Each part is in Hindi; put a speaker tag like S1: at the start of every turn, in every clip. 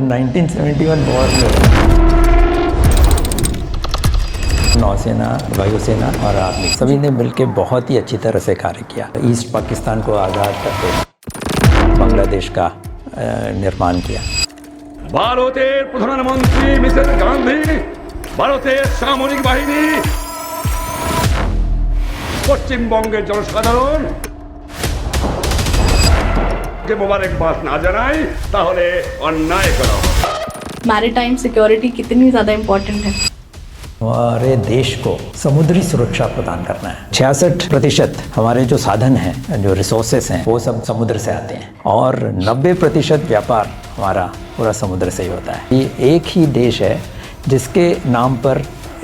S1: 1971 वॉर में नौसेना, वायुसेना और आर्मी सभी ने मिलकर बहुत ही अच्छी तरह से कार्य किया। ईस्ट पाकिस्तान को आज़ाद करके बांग्लादेश का निर्माण किया।
S2: ভারতের প্রধানমন্ত্রী মিসেস গান্ধী, ভারতের সামরিক বাহিনী, পশ্চিমবঙ্গের জনসাধারণ যে মোবারকবাদ না জানাই তাহলে অন্যায় করা হবে।
S3: मैरीटाइम सिक्योरिटी कितनी ज़्यादा इम्पोर्टेंट है?
S1: हमारे देश को समुद्री सुरक्षा प्रदान करना है। 66% हमारे जो साधन हैं, जो रिसोर्सेस हैं, वो सब समुद्र से आते हैं और 90% व्यापार हमारा पूरा समुद्र से ही होता है। ये एक ही देश है जिसके नाम पर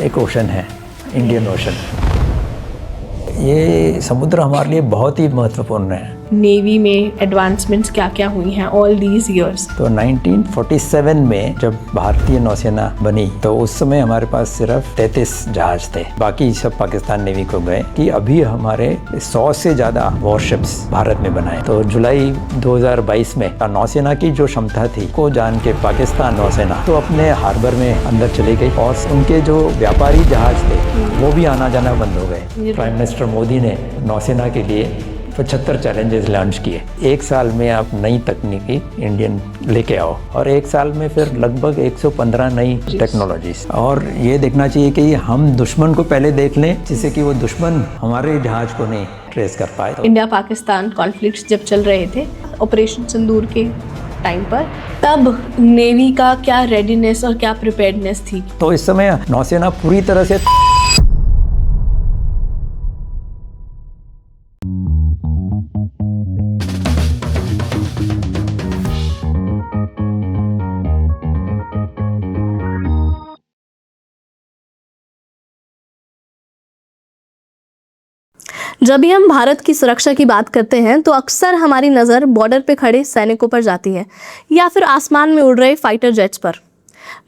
S1: एक ओशन है, इंडियन ओशन। ये समुद्र हमारे लिए बहुत ही महत्वपूर्ण है।
S3: नेवी में एडवांसमेंट्स क्या क्या हुई हैं ऑल दीज इयर्स?
S1: तो 1947 में जब भारतीय नौसेना बनी तो उस समय हमारे पास सिर्फ 33 जहाज थे, बाकी सब पाकिस्तान नेवी को गए कि अभी हमारे 100 से ज़्यादा वॉरशिप्स भारत में बनाए। तो जुलाई 2022 में नौसेना की जो क्षमता थी को जान के पाकिस्तान नौसेना तो अपने हार्बर में अंदर चली गई और उनके जो व्यापारी जहाज थे वो भी आना जाना बंद हो गए। प्राइम मिनिस्टर मोदी ने नौसेना के लिए 75 चैलेंजेस लॉन्च किए। एक साल में आप नई तकनीकी इंडियन लेके आओ और एक साल में फिर लगभग 115 नई टेक्नोलॉजीज। और ये देखना चाहिए कि हम दुश्मन को पहले देख लें जिससे कि वो दुश्मन हमारे जहाज को नहीं ट्रेस कर पाए।
S3: इंडिया पाकिस्तान कॉन्फ्लिक्ट्स जब चल रहे थे ऑपरेशन सिंदूर के टाइम पर, तब नेवी का क्या रेडीनेस और क्या प्रिपेयर्डनेस थी?
S1: तो इस समय नौसेना पूरी तरह से
S3: जब भी हम भारत की सुरक्षा की बात करते हैं तो अक्सर हमारी नज़र बॉर्डर पे खड़े सैनिकों पर जाती है या फिर आसमान में उड़ रहे फाइटर जेट्स पर।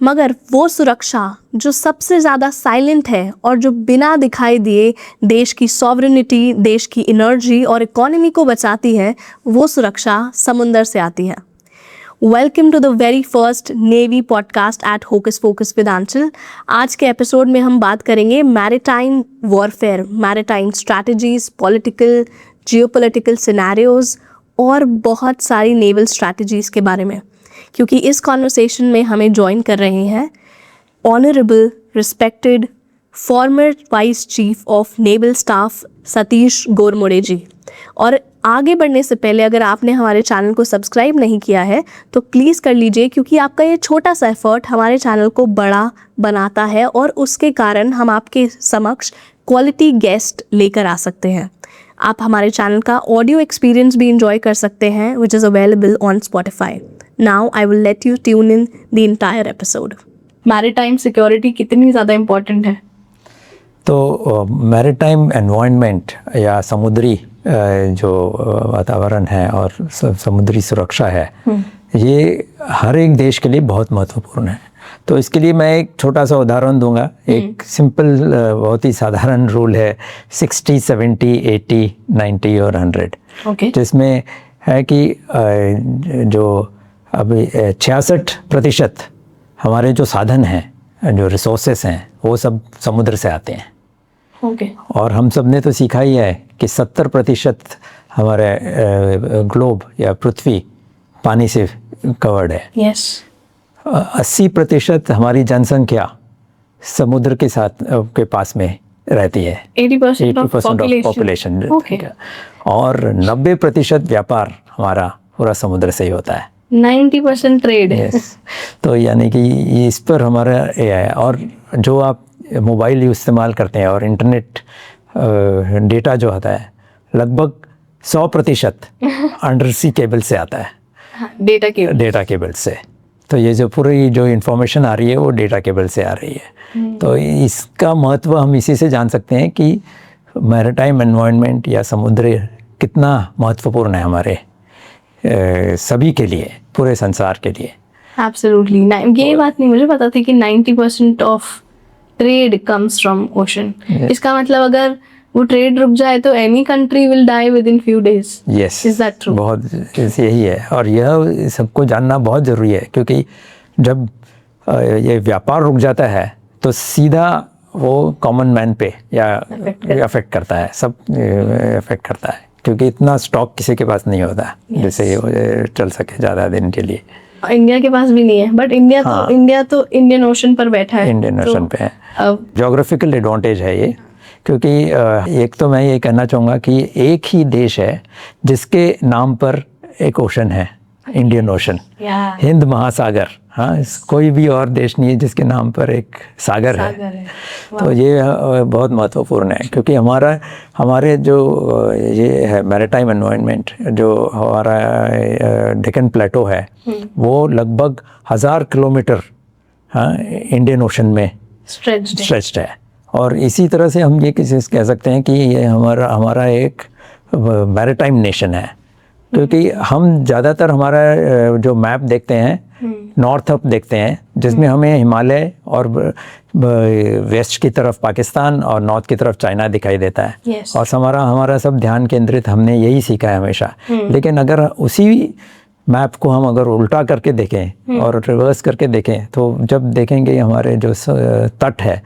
S3: मगर वो सुरक्षा जो सबसे ज़्यादा साइलेंट है और जो बिना दिखाई दिए देश की सॉवरेनिटी, देश की एनर्जी और इकोनॉमी को बचाती है, वो सुरक्षा समुंदर से आती है। Welcome to the very first navy podcast at hocus focus with Aanchal. आज के एपिसोड में हम बात करेंगे maritime warfare, maritime strategies, political, geopolitical scenarios और बहुत सारी नेवल स्ट्रैटेजीज के बारे में, क्योंकि इस कॉन्वर्सेशन में हमें ज्वाइन कर रहे हैं honourable respected former vice chief of naval staff Satish Gormade ji. और आगे बढ़ने से पहले अगर आपने हमारे चैनल को सब्सक्राइब नहीं किया है तो प्लीज़ कर लीजिए, क्योंकि आपका ये छोटा सा एफर्ट हमारे चैनल को बड़ा बनाता है और उसके कारण हम आपके समक्ष क्वालिटी गेस्ट लेकर आ सकते हैं। आप हमारे चैनल का ऑडियो एक्सपीरियंस भी इंजॉय कर सकते हैं, which is available on Spotify. Now I will let you tune in the entire episode. Maritime security कितनी ज़्यादा इम्पोर्टेंट है?
S1: तो मैरीटाइम एनवायरनमेंट या समुद्री जो वातावरण है और समुद्री सुरक्षा है, ये हर एक देश के लिए बहुत महत्वपूर्ण है। तो इसके लिए मैं एक छोटा सा उदाहरण दूंगा। एक सिंपल बहुत ही साधारण रूल है 60, 70, 80, 90 और 100, जिसमें है कि जो अभी 66% हमारे जो साधन हैं, जो रिसोर्सेस हैं, वो सब समुद्र से आते हैं। और हम सब ने तो सीखा ही है कि 70% हमारे ग्लोब या पृथ्वी पानी से कवर्ड है। 80% हमारी जनसंख्या समुद्र के साथ के पास में रहती है, 80% ऑफ पॉपुलेशन। और 90% व्यापार हमारा पूरा समुद्र से ही होता है।
S3: 90% ट्रेड है।
S1: तो यानी कि इस पर हमारा ये है। और जो आप मोबाइल इस्तेमाल करते हैं और इंटरनेट डेटा जो आता है, लगभग 100% अंडर सी केबल से आता है। डेटा केबल से। तो ये जो पूरी जो इंफॉर्मेशन आ रही है वो डेटा केबल से आ रही है। तो इसका महत्व हम इसी से जान सकते हैं कि मैरीटाइम एनवायरनमेंट या समुद्र कितना महत्वपूर्ण है हमारे सभी के लिए, पूरे संसार के लिए।
S3: एब्सोल्युटली। ये बात नहीं मुझे पता थी कि 90% of trade comes from ocean. इसका मतलब अगर वो ट्रेड रुक जाए तो any country will die within few days.
S1: Yes,
S3: is that true?
S1: बहुत यही है और यह सबको जानना बहुत ज़रूरी है, क्योंकि जब ये व्यापार रुक जाता है तो सीधा वो कॉमन मैन पे या अफेक्ट करता है, सब अफेक्ट करता है, क्योंकि इतना स्टॉक किसी के पास नहीं होता जिससे वो चल सके ज़्यादा दिन के लिए।
S3: इंडिया के पास भी नहीं है, बट इंडिया तो इंडियन ओशन पर बैठा है,
S1: इंडियन ओशन पे है। जोग्राफिकल एडवांटेज है ये, क्योंकि एक तो मैं ये कहना चाहूँगा कि एक ही देश है जिसके नाम पर एक ओशन है, इंडियन ओशन, हिंद महासागर। हाँ, कोई भी और देश नहीं है जिसके नाम पर एक सागर है। तो ये बहुत महत्वपूर्ण है, क्योंकि हमारे जो ये है मैरीटाइम एनवायरनमेंट, जो हमारा डेक्कन प्लेटो है, वो लगभग 1000 किलोमीटर इंडियन ओशन में स्ट्रेच्ड है। और इसी तरह से हम ये कह सकते हैं कि ये हमारा एक मैरीटाइम नेशन है, क्योंकि हम ज़्यादातर हमारा जो मैप देखते हैं नॉर्थ अप देखते हैं, जिसमें हमें हिमालय और वेस्ट की तरफ पाकिस्तान और नॉर्थ की तरफ चाइना दिखाई देता है। और हमारा सब ध्यान केंद्रित हमने यही सीखा है हमेशा। लेकिन अगर उसी मैप को हम अगर उल्टा करके देखें और रिवर्स करके देखें, तो जब देखेंगे हमारे जो तट है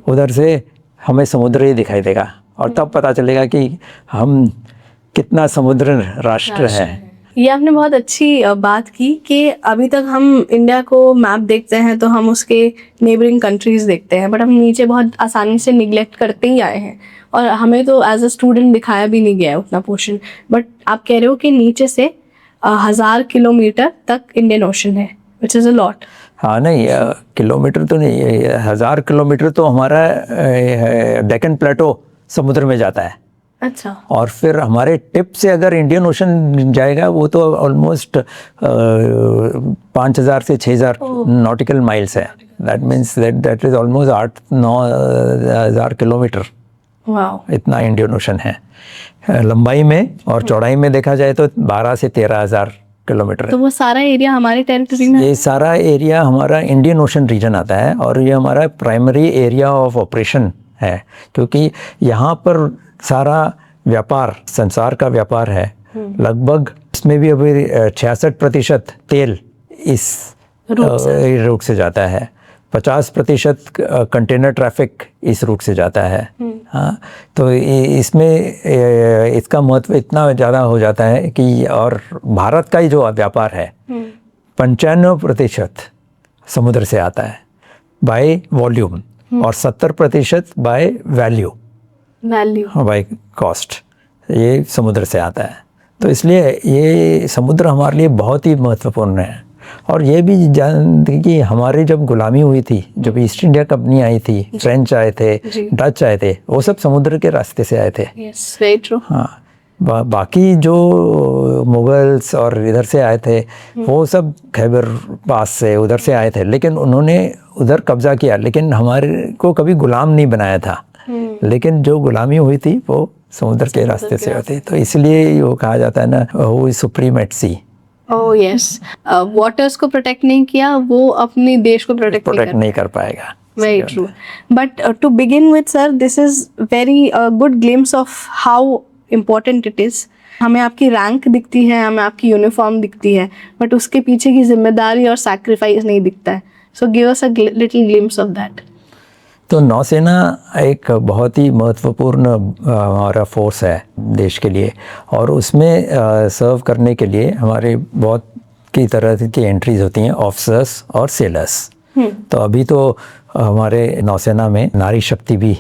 S1: उधर से हमें समुद्र ही दिखाई देगा, और तब पता चलेगा कि हम कितना समुद्र राष्ट्र है।
S3: ये आपने बहुत अच्छी बात की कि अभी तक हम इंडिया को मैप देखते हैं तो हम उसके नेबरिंग कंट्रीज देखते हैं, बट हम नीचे बहुत आसानी से निगलेक्ट करते ही आए हैं, और हमें तो एज अ स्टूडेंट दिखाया भी नहीं गया है उतना पोर्शन। बट आप कह रहे हो कि नीचे से 1000 किलोमीटर तक इंडियन ओशन है, विच इज़ अ लॉट।
S1: हाँ, नहीं किलोमीटर तो नहीं, 1000 किलोमीटर तो हमारा डेक्कन प्लेटो समुद्र में जाता है।
S3: अच्छा।
S1: और फिर हमारे टिप से अगर इंडियन ओशन जाएगा वो तो ऑलमोस्ट 5000 से 6000 नॉटिकल माइल्स है। That means that is almost 8-9 kilometre.
S3: Wow,
S1: इतना इंडियन ओशन है लंबाई में, और चौड़ाई में देखा जाए तो 12 से 13,000 किलोमीटर।
S3: तो वो सारा एरिया हमारे टेरिटरी में?
S1: ये सारा एरिया हमारा इंडियन ओशन रीजन आता है, और ये हमारा प्राइमरी एरिया ऑफ ऑपरेशन है, क्योंकि यहाँ पर सारा व्यापार, संसार का व्यापार है। लगभग इसमें भी अभी 66% तेल इस रूट से जाता है, 50% कंटेनर ट्रैफिक इस रूट से जाता है। हाँ, तो इसमें इसका महत्व इतना ज़्यादा हो जाता है कि, और भारत का ही जो व्यापार है 95% समुद्र से आता है बाय वॉल्यूम, और 70% बाय वैल्यू बाय कॉस्ट, ये समुद्र से आता है। तो इसलिए ये समुद्र हमारे लिए बहुत ही महत्वपूर्ण है। और ये भी जानते कि हमारी जब गुलामी हुई थी, जब ईस्ट इंडिया कंपनी आई थी, फ्रेंच आए थे, डच आए थे, वो सब समुद्र के रास्ते से आए थे।
S3: Yes, very true.
S1: हाँ, बाकी जो मुगल्स और इधर से आए थे वो सब खैबर पास से उधर से आए थे, लेकिन उन्होंने उधर कब्जा किया, लेकिन हमारे को कभी गुलाम नहीं बनाया था। लेकिन जो गुलामी हुई थी वो समुद्र के रास्ते से होती, तो इसलिए वो कहा जाता है ना, वो सुप्रीम एट सी।
S3: ओह यस, वाटर्स को प्रोटेक्ट नहीं किया, वो अपने देश को प्रोटेक्ट
S1: नहीं कर पाएगा।
S3: Very true. But to begin with, sir, this is very good glimpse of how important it is. हमें आपकी रैंक दिखती है, हमें आपकी यूनिफॉर्म दिखती है, बट उसके पीछे की जिम्मेदारी और सैक्रिफाइस नहीं दिखता है। So give us a little glimpse of that.
S1: तो नौसेना एक बहुत ही महत्वपूर्ण हमारा फोर्स है देश के लिए, और उसमें सर्व करने के लिए हमारे बहुत की तरह की एंट्रीज होती हैं, ऑफिसर्स और सेलर्स। तो अभी तो हमारे नौसेना में नारी शक्ति भी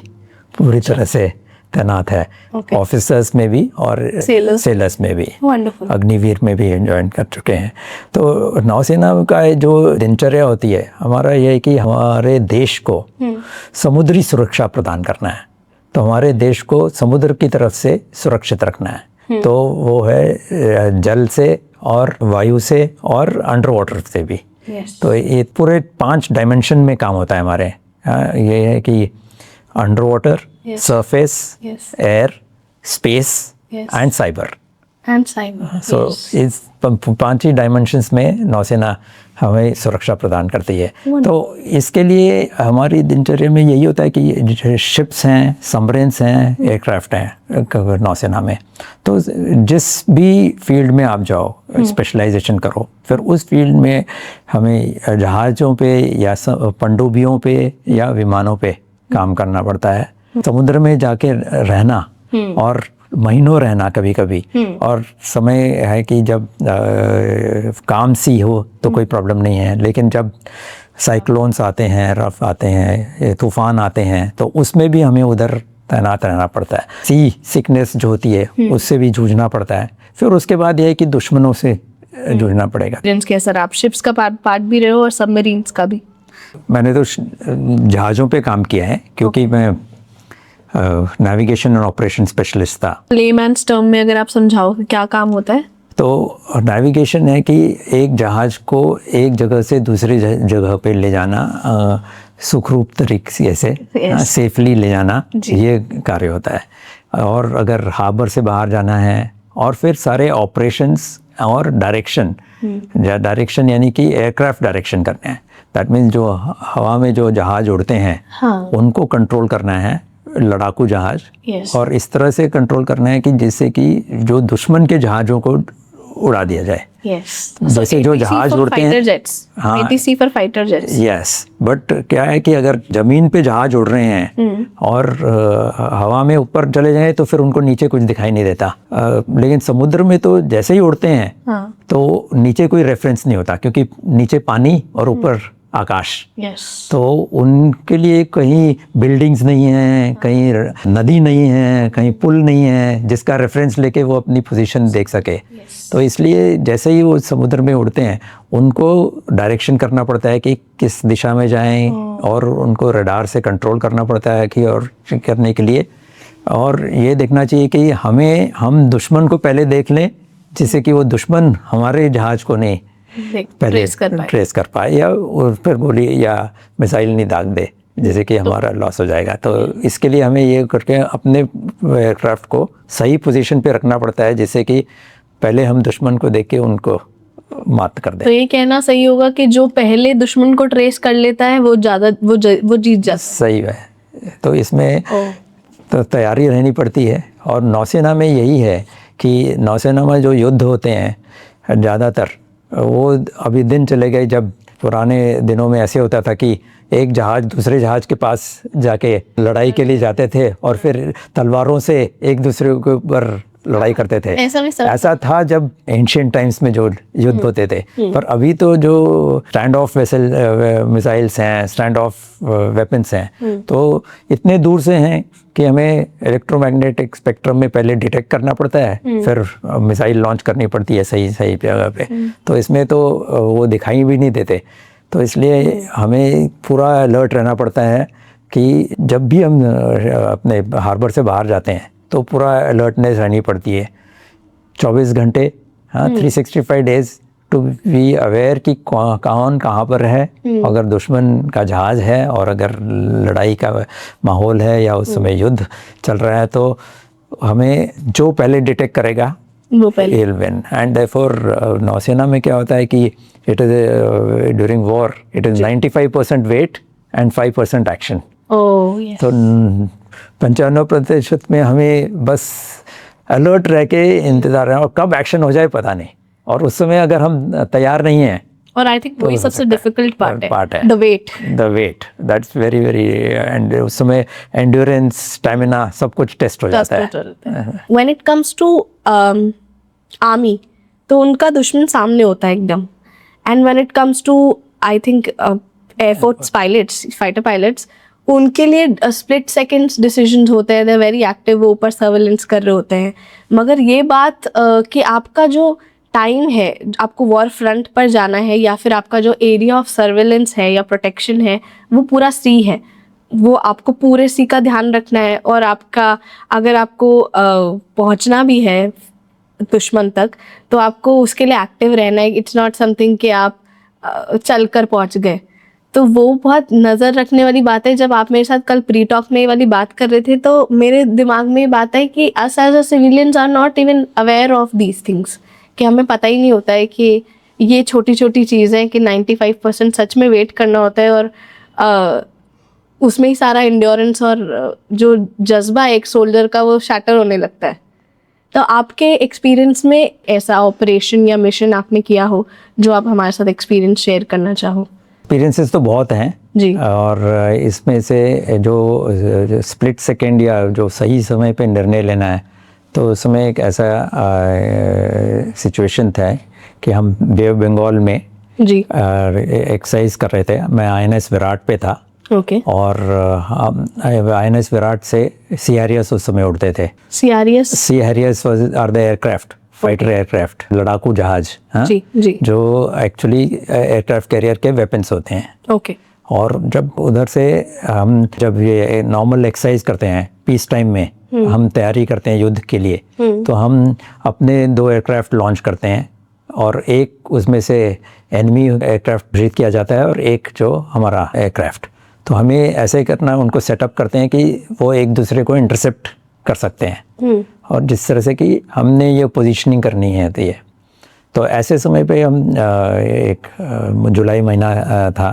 S1: पूरी तरह से तैनात है, ऑफिसर्स में भी और सेलर्स में भी।
S3: Wonderful.
S1: अग्निवीर में भी ज्वाइन कर चुके हैं। तो नौसेना का जो दिनचर्या होती है हमारा, ये है कि हमारे देश को समुद्री सुरक्षा प्रदान करना है। तो हमारे देश को समुद्र की तरफ से सुरक्षित रखना है। तो वो है जल से और वायु से और अंडर वाटर से भी। तो ये पूरे 5 डायमेंशन में काम होता है हमारे। ये है कि underwater, surface, air, space and cyber.
S3: And cyber.
S1: So इस 5 ही डायमेंशंस में नौसेना हमें सुरक्षा प्रदान करती है। तो इसके लिए हमारी दिनचर्या में यही होता है कि शिप्स हैं, सबमरीन्स हैं, एयरक्राफ्ट हैं नौसेना में। तो जिस भी फील्ड में आप जाओ, स्पेशलाइजेशन करो, फिर उस फील्ड में हमें जहाज़ों पे या पनडुब्बियों पे या विमानों पे काम करना पड़ता है। समुद्र में जाके रहना और महीनों रहना कभी कभी, और समय है कि जब काम सी हो तो कोई प्रॉब्लम नहीं है, लेकिन जब साइक्लोन्स आते हैं, रफ आते हैं, तूफान आते हैं, तो उसमें भी हमें उधर तैनात रहना पड़ता है। सी सिकनेस जो होती है उससे भी जूझना पड़ता है। फिर उसके बाद यह है कि दुश्मनों से जूझना पड़ेगा।
S3: के सर आप शिप्स का पार्ट भी रहे हो और सबमरीन्स का भी?
S1: मैंने तो जहाज़ों पे काम किया है, क्योंकि मैं नेविगेशन एंड ऑपरेशन स्पेशलिस्ट था।
S3: लेमैन्स टर्म में अगर आप समझाओ कि क्या काम होता है?
S1: तो नेविगेशन है कि एक जहाज़ को एक जगह से दूसरी जगह पे ले जाना, सुखरूप तरीके से सेफली ले जाना, ये कार्य होता है। और अगर हार्बर से बाहर जाना है, और फिर सारे ऑपरेशंस और डायरेक्शन यानी कि एयरक्राफ्ट डायरेक्शन करने हैं। दैट मीन्स जो हवा में जो जहाज़ उड़ते हैं, उनको कंट्रोल करना है, लड़ाकू जहाज। और इस तरह से कंट्रोल करना है कि जिससे कि जो दुश्मन के जहाज़ों को उड़ा दिया जाए। जैसे जो जहाज उड़ते हैं, हाँ, ATC for fighter jets. Yes, but क्या है कि अगर जमीन पे जहाज उड़ रहे हैं और हवा में ऊपर चले जाएं तो फिर उनको नीचे कुछ दिखाई नहीं देता। लेकिन समुद्र में तो जैसे ही उड़ते हैं तो नीचे कोई रेफरेंस नहीं होता, क्योंकि नीचे पानी और ऊपर आकाश। तो उनके लिए कहीं बिल्डिंग्स नहीं है, कहीं नदी नहीं है, कहीं पुल नहीं है जिसका रेफरेंस लेके वो अपनी पोजीशन देख सके। तो इसलिए जैसे ही वो समुद्र में उड़ते हैं उनको डायरेक्शन करना पड़ता है कि किस दिशा में जाएं, और उनको रडार से कंट्रोल करना पड़ता है कि और करने के लिए। और ये देखना चाहिए कि हम दुश्मन को पहले देख लें, जिससे कि वो दुश्मन हमारे जहाज को नहीं पहले ट्रेस कर पाए, या फिर गोली या मिसाइल नहीं दाग दे, जैसे कि हमारा लॉस हो जाएगा। तो इसके लिए हमें ये करके अपने एयरक्राफ्ट को सही पोजीशन पे रखना पड़ता है, जिससे कि पहले हम दुश्मन को देख के उनको मात कर दें।
S3: तो ये कहना सही होगा कि जो पहले दुश्मन को ट्रेस कर लेता है वो जीत जाता है।
S1: सही है। तो इसमें तो तैयारी रहनी पड़ती है। और नौसेना में यही है कि नौसेना में जो युद्ध होते हैं ज़्यादातर, वो अभी दिन चले गए जब पुराने दिनों में ऐसे होता था कि एक जहाज दूसरे जहाज के पास जाके लड़ाई के लिए जाते थे और फिर तलवारों से एक दूसरे के ऊपर लड़ाई करते थे। ऐसा था जब एंशिएंट टाइम्स में जो युद्ध होते थे। पर अभी तो जो स्टैंड ऑफ मिसाइल्स हैं, स्टैंड ऑफ वेपन्स हैं, तो इतने दूर से हैं कि हमें इलेक्ट्रोमैग्नेटिक स्पेक्ट्रम में पहले डिटेक्ट करना पड़ता है, फिर मिसाइल लॉन्च करनी पड़ती है सही जगह पे। तो इसमें तो वो दिखाई भी नहीं देते। तो इसलिए हमें पूरा अलर्ट रहना पड़ता है कि जब भी हम अपने हार्बर से बाहर जाते हैं तो पूरा अलर्टनेस रहनी पड़ती है 24 घंटे, हाँ, 365 डेज टू बी अवेयर कि कौन कहाँ पर है। अगर दुश्मन का जहाज़ है और अगर लड़ाई का माहौल है या उस समय युद्ध चल रहा है, तो हमें जो पहले डिटेक्ट करेगा वो पहले विल विन। एंड देयरफॉर नौसेना में क्या होता है कि it is during war it is 95% wait and 5% action. तो 95% में हमें बस अलर्ट रह के इंतजार है, और कब एक्शन हो जाए पता नहीं। और उस समय अगर हम तैयार नहीं हैं,
S3: और आई थिंक वही सबसे डिफिकल्ट पार्ट है, the wait that's very and उस समय एंड्योरेंस, स्टैमिना सब कुछ टेस्ट हो जाता है। When it comes to army, तो उनका दुश्मन सामने होता है एकदम। And when it comes to I think air force pilots, fighter pilots, उनके लिए स्प्लिट सेकंड्स डिसीजंस होते हैं, दे आर वेरी एक्टिव, वो ऊपर सर्वेलेंस कर रहे होते हैं। मगर ये बात कि आपका जो टाइम है, आपको वॉर फ्रंट पर जाना है या फिर आपका जो एरिया ऑफ सर्वेलेंस है या प्रोटेक्शन है वो पूरा सी है, वो आपको पूरे सी का ध्यान रखना है। और आपका अगर आपको पहुंचना भी है दुश्मन तक, तो आपको उसके लिए एक्टिव रहना है। इट्स नॉट समथिंग कि आप चल कर पहुँच गए। तो वो बहुत नज़र रखने वाली बात है। जब आप मेरे साथ कल प्री टॉक में ये वाली बात कर रहे थे तो मेरे दिमाग में ये बात है कि us as a civilians are not even aware of these things, कि हमें पता ही नहीं होता है कि ये छोटी छोटी चीज़ें कि 95% सच में वेट करना होता है और उसमें ही सारा इंड्योरेंस और जो जज्बा एक सोल्जर का वो शैटर होने लगता है। तो आपके एक्सपीरियंस में ऐसा ऑपरेशन या मिशन आपने किया हो जो आप हमारे साथ एक्सपीरियंस शेयर करना चाहो?
S1: एक्सपीरियंसेस तो बहुत हैं
S3: जी।
S1: और इसमें से जो स्प्लिट सेकेंड या जो सही समय पे निर्णय लेना है, तो उस समय एक ऐसा सिचुएशन था कि हम बे ऑफ बंगाल में
S3: जी
S1: एक्सरसाइज कर रहे थे। मैं INS विराट पे था।
S3: ओके।
S1: और हम INS विराट से सी हैरियर्स उस समय उड़ते थे।
S3: Sea
S1: harriers are the aircraft, fighter aircraft, लड़ाकू जहाज, हाँ?
S3: जी जी।
S1: जो एक्चुअली एयरक्राफ्ट कैरियर के वेपन्स होते हैं।
S3: ओके।
S1: और जब उधर से हम जब ये नॉर्मल एक्सरसाइज करते हैं पीस टाइम में, हम तैयारी करते हैं युद्ध के लिए, तो हम अपने 2 एयरक्राफ्ट लॉन्च करते हैं और एक उसमें से एनिमी एयरक्राफ्ट ब्रीथ किया जाता है और एक जो हमारा एयरक्राफ्ट। तो हमें ऐसे करना, उनको सेटअप करते हैं कि वो एक दूसरे को इंटरसेप्ट कर सकते हैं और जिस तरह से कि हमने ये पोजीशनिंग करनी है। तो ऐसे समय पे हम एक जुलाई महीना था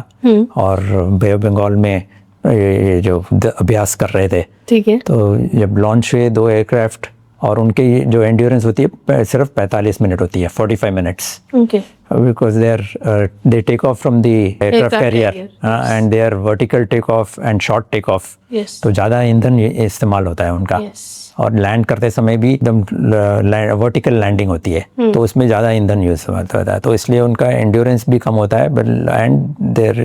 S1: और बे ऑफ बंगाल में ये जो अभ्यास कर रहे थे। ठीक है। तो जब लॉन्च हुए 2 एयरक्राफ्ट और उनकी जो एंड्योरेंस होती है सिर्फ 45 मिनट होती है, 45 minutes, because they take off from the aircraft carrier and they are vertical take off and short take off. तो ज़्यादा ईंधन इस्तेमाल होता है उनका। और लैंड करते समय भी एकदम वर्टिकल लैंडिंग होती है, तो उसमें ज़्यादा ईंधन यूज होता है, तो इसलिए उनका एंड्योरेंस भी कम होता है, बट एंड देर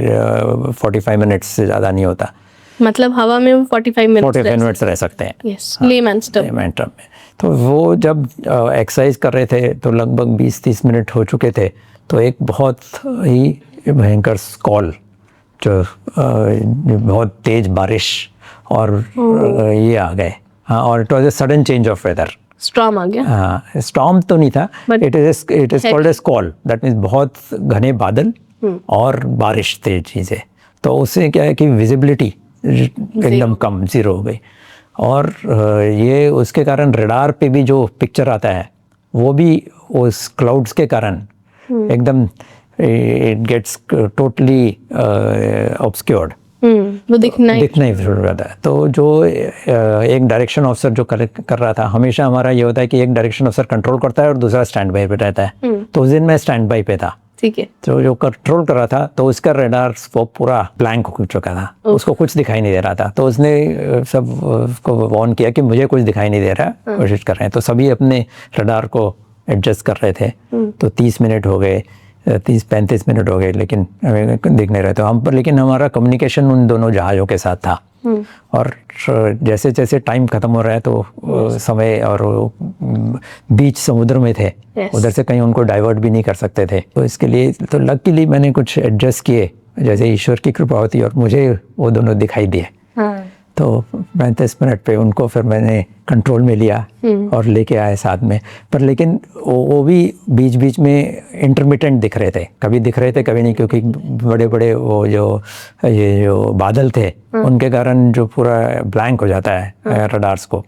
S1: 45 मिनट्स से ज़्यादा नहीं होता।
S3: मतलब हवा में 45 मिनट्स
S1: रह सकते हैं।
S3: यस, लेमैन टर्म में।
S1: तो वो जब एक्सरसाइज कर रहे थे तो लगभग 20-30 मिनट हो चुके थे, तो एक बहुत ही भयंकर स्कॉल, जो बहुत तेज बारिश और ये आ गए। हाँ, और it was a sudden change of weather.
S3: Storm आ गया।
S1: हाँ, स्टॉर्म तो नहीं था, it is called a squall, that means बहुत घने बादल और बारिश तेज चीज़ें। तो उससे क्या है कि विजिबिलिटी एकदम कम, जीरो हो गई। और ये उसके कारण रडार पे भी जो पिक्चर आता है वो भी उस क्लाउड्स के कारण एकदम इट गेट्स टोटली ऑब्सक्योर्ड,
S3: वो दिखना ही
S1: शुरू हो जाता है। तो जो एक डायरेक्शन ऑफिसर जो कर रहा था, हमेशा हमारा ये होता है कि एक डायरेक्शन ऑफिसर कंट्रोल करता है और दूसरा स्टैंड बाई पे रहता है। तो उस दिन मैं स्टैंड बाई पे था।
S3: ठीक है।
S1: तो जो कंट्रोल कर रहा था, तो उसका रडार वो पूरा ब्लैंक हो चुका था, उसको कुछ दिखाई नहीं दे रहा था। तो उसने सब को वार्न किया कि मुझे कुछ दिखाई नहीं दे रहा, कोशिश कर रहे हैं। तो सभी अपने रडार को एडजस्ट कर रहे थे। तो 30 मिनट हो गए, 30-35 मिनट हो गए, लेकिन हमें दिख नहीं रहे थे हम पर। लेकिन हमारा कम्युनिकेशन उन दोनों जहाज़ों के साथ था। और जैसे जैसे टाइम ख़त्म हो रहा है तो समय, और बीच समुद्र में थे, उधर से कहीं उनको डाइवर्ट भी नहीं कर सकते थे। तो इसके लिए तो लकीली मैंने कुछ एडजस्ट किए, जैसे ईश्वर की कृपा होती है, और मुझे वो दोनों दिखाई दिए। तो 35 मिनट पे उनको फिर मैंने कंट्रोल में लिया और लेके आए साथ में। पर लेकिन वो भी बीच बीच में इंटरमिटेंट दिख रहे थे, कभी दिख रहे थे कभी नहीं, क्योंकि बड़े बड़े वो ये जो बादल थे उनके कारण जो पूरा ब्लैंक हो जाता है रडार्स को।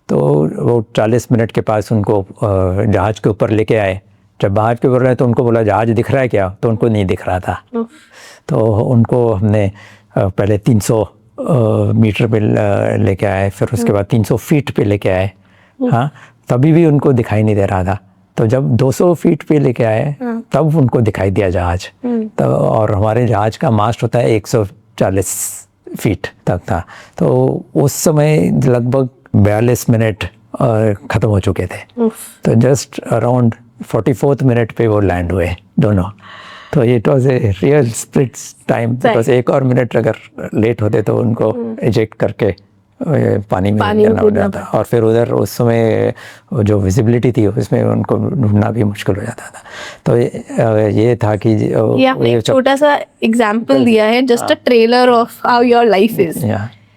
S1: तो वो 40 मिनट के पास उनको जहाज़ के ऊपर लेके आए। जब जहाज़ के ऊपर रहे तो उनको बोला जहाज़ दिख रहा है क्या, तो उनको नहीं दिख रहा था। तो उनको हमने पहले 300 मीटर पे लेके आए, फिर उसके बाद 300 फीट पे लेके आए। हाँ, तभी भी उनको दिखाई नहीं दे रहा था। तो जब 200 फीट पे लेके आए तब उनको दिखाई दिया जहाज। तो और हमारे जहाज का मास्ट होता है 140 फीट तक था। तो उस समय लगभग 42 मिनट ख़त्म हो चुके थे। तो जस्ट अराउंड 44th मिनट पे वो लैंड हुए दोनों। तो it was a real split time, because एक और मिनट अगर लेट होते तो उनको इजेक्ट करके पानी में जाना हो जाता। और फिर उधर उस समय जो विजिबिलिटी थी उसमें उनको ढूंढना भी मुश्किल हो जाता था। तो ये था कि
S3: ये आपने एक छोटा सा एग्जाम्पल दिया है, just a trailer of how your life is.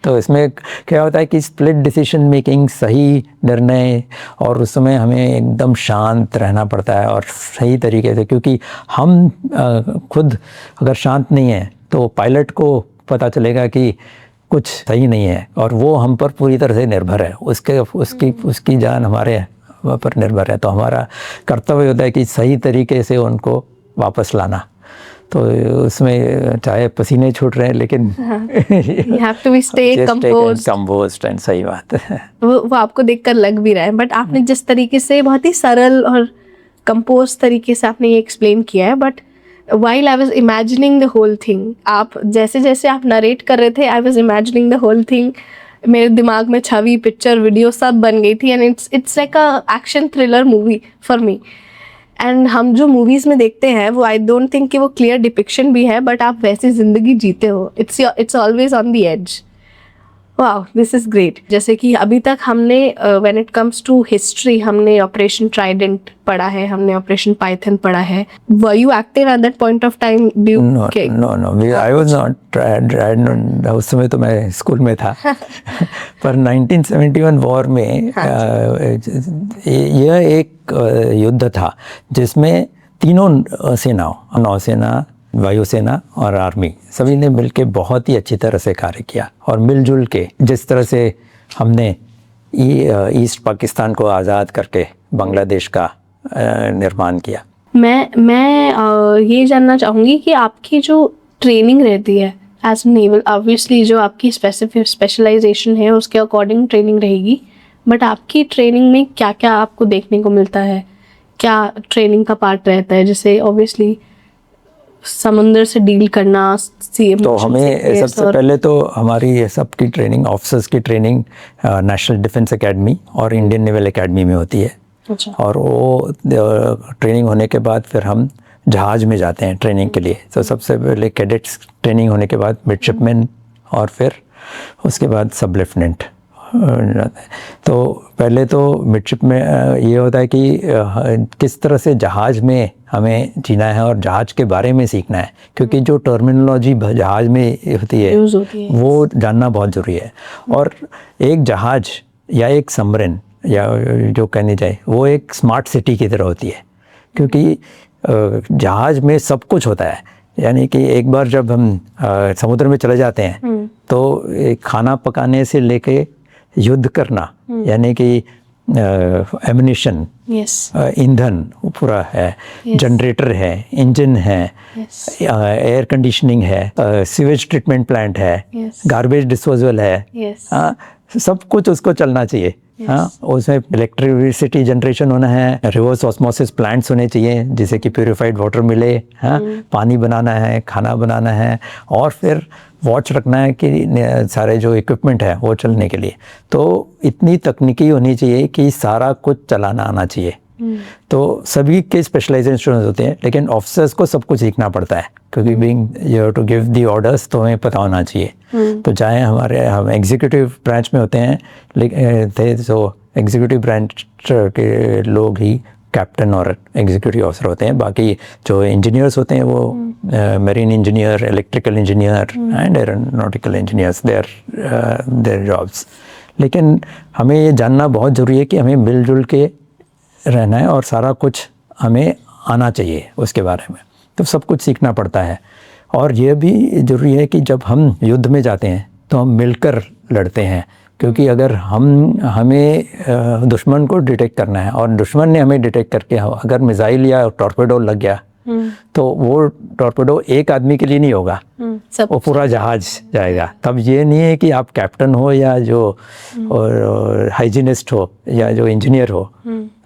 S1: तो इसमें क्या होता है कि स्प्लिट डिसीजन मेकिंग, सही निर्णय, और उस समय हमें एकदम शांत रहना पड़ता है और सही तरीके से, क्योंकि हम खुद अगर शांत नहीं हैं तो पायलट को पता चलेगा कि कुछ सही नहीं है और वो हम पर पूरी तरह से निर्भर है, उसकी जान हमारे पर निर्भर है। तो हमारा कर्तव्य होता है कि सही तरीके से उनको वापस लाना। तो उसमें चाहे पसीने छूट रहे हैं लेकिन
S3: You have to be stay composed.
S1: Composed and सही बात है।
S3: वो आपको देखकर लग भी रहा है, बट आपने जिस तरीके से बहुत ही सरल और कंपोज तरीके से आपने ये एक्सप्लेन किया है, but while I was imagining the whole thing, आप जैसे जैसे आप नरेट कर रहे थे I was imagining the whole thing, मेरे दिमाग में छवि, पिक्चर, वीडियो सब बन गई थी, and it's like a action thriller movie for me. And हम जो मूवीज़ में देखते हैं वो आई डोंट थिंक कि वो क्लियर डिपिक्शन भी है, बट आप वैसी ज़िंदगी जीते हो, it's always on the edge. वाह, दिस इज़ ग्रेट। जैसे कि अभी तक हमने when it comes to history हमने ऑपरेशन ट्राइडेंट पढ़ा है, हमने ऑपरेशन पाइथन पढ़ा है। Were you active at that point of time?
S1: No, I was not, उस समय तो मैं स्कूल में था। पर 1971 वॉर में यह एक युद्ध था जिसमें तीनों सेनाओं, नौसेना, वायुसेना और आर्मी, सभी ने मिलकर बहुत ही अच्छी तरह से कार्य किया और मिलजुल के जिस तरह से हमने ईस्ट पाकिस्तान को आज़ाद करके बांग्लादेश का निर्माण किया।
S3: मैं ये जानना चाहूँगी कि आपकी जो ट्रेनिंग रहती है एज नेवल, ऑब्वियसली जो आपकी स्पेसिफिक स्पेशलाइजेशन है उसके अकॉर्डिंग ट्रेनिंग रहेगी, बट आपकी ट्रेनिंग में क्या क्या आपको देखने को मिलता है, क्या ट्रेनिंग का पार्ट रहता है? जैसे ऑब्वियसली समुंदर से डील करना,
S1: तो हमें सबसे पहले तो हमारी सबकी ट्रेनिंग, ऑफिसर्स की ट्रेनिंग नेशनल डिफेंस एकेडमी और इंडियन नेवल एकेडमी में होती है।
S3: अच्छा।
S1: और वो ट्रेनिंग होने के बाद फिर हम जहाज़ में जाते हैं ट्रेनिंग के लिए। तो सबसे पहले कैडेट्स ट्रेनिंग होने के बाद मिडशिपमैन और फिर उसके बाद सब लेफ्टिनेंट। तो पहले तो मिडशिप में ये होता है कि किस तरह से जहाज़ में हमें जीना है और जहाज़ के बारे में सीखना है, क्योंकि जो टर्मिनोलॉजी जहाज़ में होती है वो जानना बहुत ज़रूरी है। और एक जहाज़ या एक सबमरीन या जो कहनी चाहिए वो एक स्मार्ट सिटी की तरह होती है, क्योंकि जहाज़ में सब कुछ होता है। यानी कि एक बार जब हम समुद्र में चले जाते हैं तो खाना पकाने से लेके युद्ध करना, यानी कि एमिनिशन, ईंधन पूरा है, जनरेटर है, इंजन है, एयर कंडीशनिंग है, सीवेज ट्रीटमेंट प्लांट है, गार्बेज डिस्पोजल है, सब कुछ उसको चलना चाहिए। हाँ, उसमें इलेक्ट्रिसिटी जनरेशन होना है, रिवर्स ऑस्मोसिस प्लांट्स होने चाहिए जिससे कि प्यूरिफाइड वाटर मिले। हाँ, पानी बनाना है, खाना बनाना है, और फिर वॉच रखना है कि सारे जो इक्विपमेंट है वो चलने के लिए। तो इतनी तकनीकी होनी चाहिए कि सारा कुछ चलाना आना चाहिए। तो सभी के स्पेशलाइजेशन होते हैं, लेकिन ऑफिसर्स को सब कुछ सीखना पड़ता है, क्योंकि being you have to give the orders, तो हमें पता होना चाहिए। तो चाहे हम एग्जीक्यूटिव ब्रांच में होते हैं, लेकिन थे तो एग्जीक्यूटिव ब्रांच के लोग ही कैप्टन और एग्जीक्यूटिव ऑफिसर होते हैं। बाकी जो इंजीनियर्स होते हैं वो marine engineer, electrical engineer and aeronautical engineers, their jobs. लेकिन हमें ये जानना बहुत ज़रूरी है कि हमें मिलजुल के रहना है और सारा कुछ हमें आना चाहिए उसके बारे में। तो सब कुछ सीखना पड़ता है। और ये भी ज़रूरी है कि जब हम युद्ध में जाते हैं तो हम मिलकर लड़ते हैं, क्योंकि अगर हमें दुश्मन को डिटेक्ट करना है और दुश्मन ने हमें डिटेक्ट करके अगर मिसाइल या टॉर्पेडो लग गया तो वो टॉर्पेडो एक आदमी के लिए नहीं होगा, वो पूरा जहाज जाएगा। तब ये नहीं है कि आप कैप्टन हो या जो हाइजीनिस्ट हो या जो इंजीनियर हो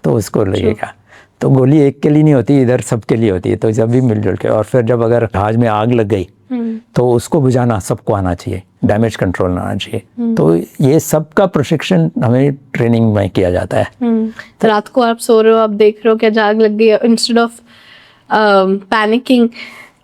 S1: तो उसको लगेगा। तो गोली एक के लिए नहीं होती, इधर सबके लिए होती है। तो जब भी मिलजुल के, और फिर जब अगर जहाज में आग लग गई तो उसको बुझाना सबको आना चाहिए, डैमेज कंट्रोल आना चाहिए। तो ये सब का प्रशिक्षण हमें ट्रेनिंग में किया जाता है।
S3: तो रात को आप सो रहे हो, आप देख रहे हो क्या आग लग गई, इंस्टेड ऑफ पैनिकिंग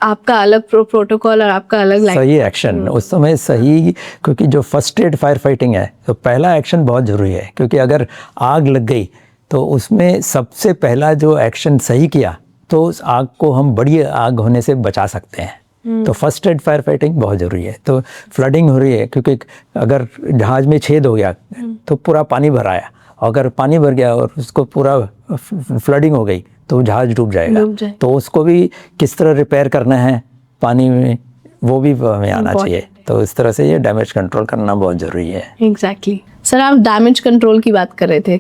S3: आपका अलग प्रोटोकॉल और आपका अलग
S1: सही एक्शन उस समय सही, क्योंकि जो फर्स्ट एड फायर फाइटिंग है तो पहला एक्शन बहुत ज़रूरी है। क्योंकि अगर आग लग गई तो उसमें सबसे पहला जो एक्शन सही किया तो उस आग को हम बड़ी आग होने से बचा सकते हैं। तो फर्स्ट एड फायर फाइटिंग बहुत ज़रूरी है। तो फ्लडिंग हो रही है, क्योंकि अगर जहाज़ में छेद हो गया तो पूरा पानी भर आया, अगर पानी भर गया और उसको पूरा फ्लडिंग हो गई तो जहाज़ डूब जाएगा। तो उसको भी किस तरह रिपेयर करना है पानी में वो भी हमें आना चाहिए। तो इस तरह से ये डैमेज कंट्रोल करना बहुत ज़रूरी है।
S3: एग्जैक्टली सर, आप डैमेज कंट्रोल की बात कर रहे थे।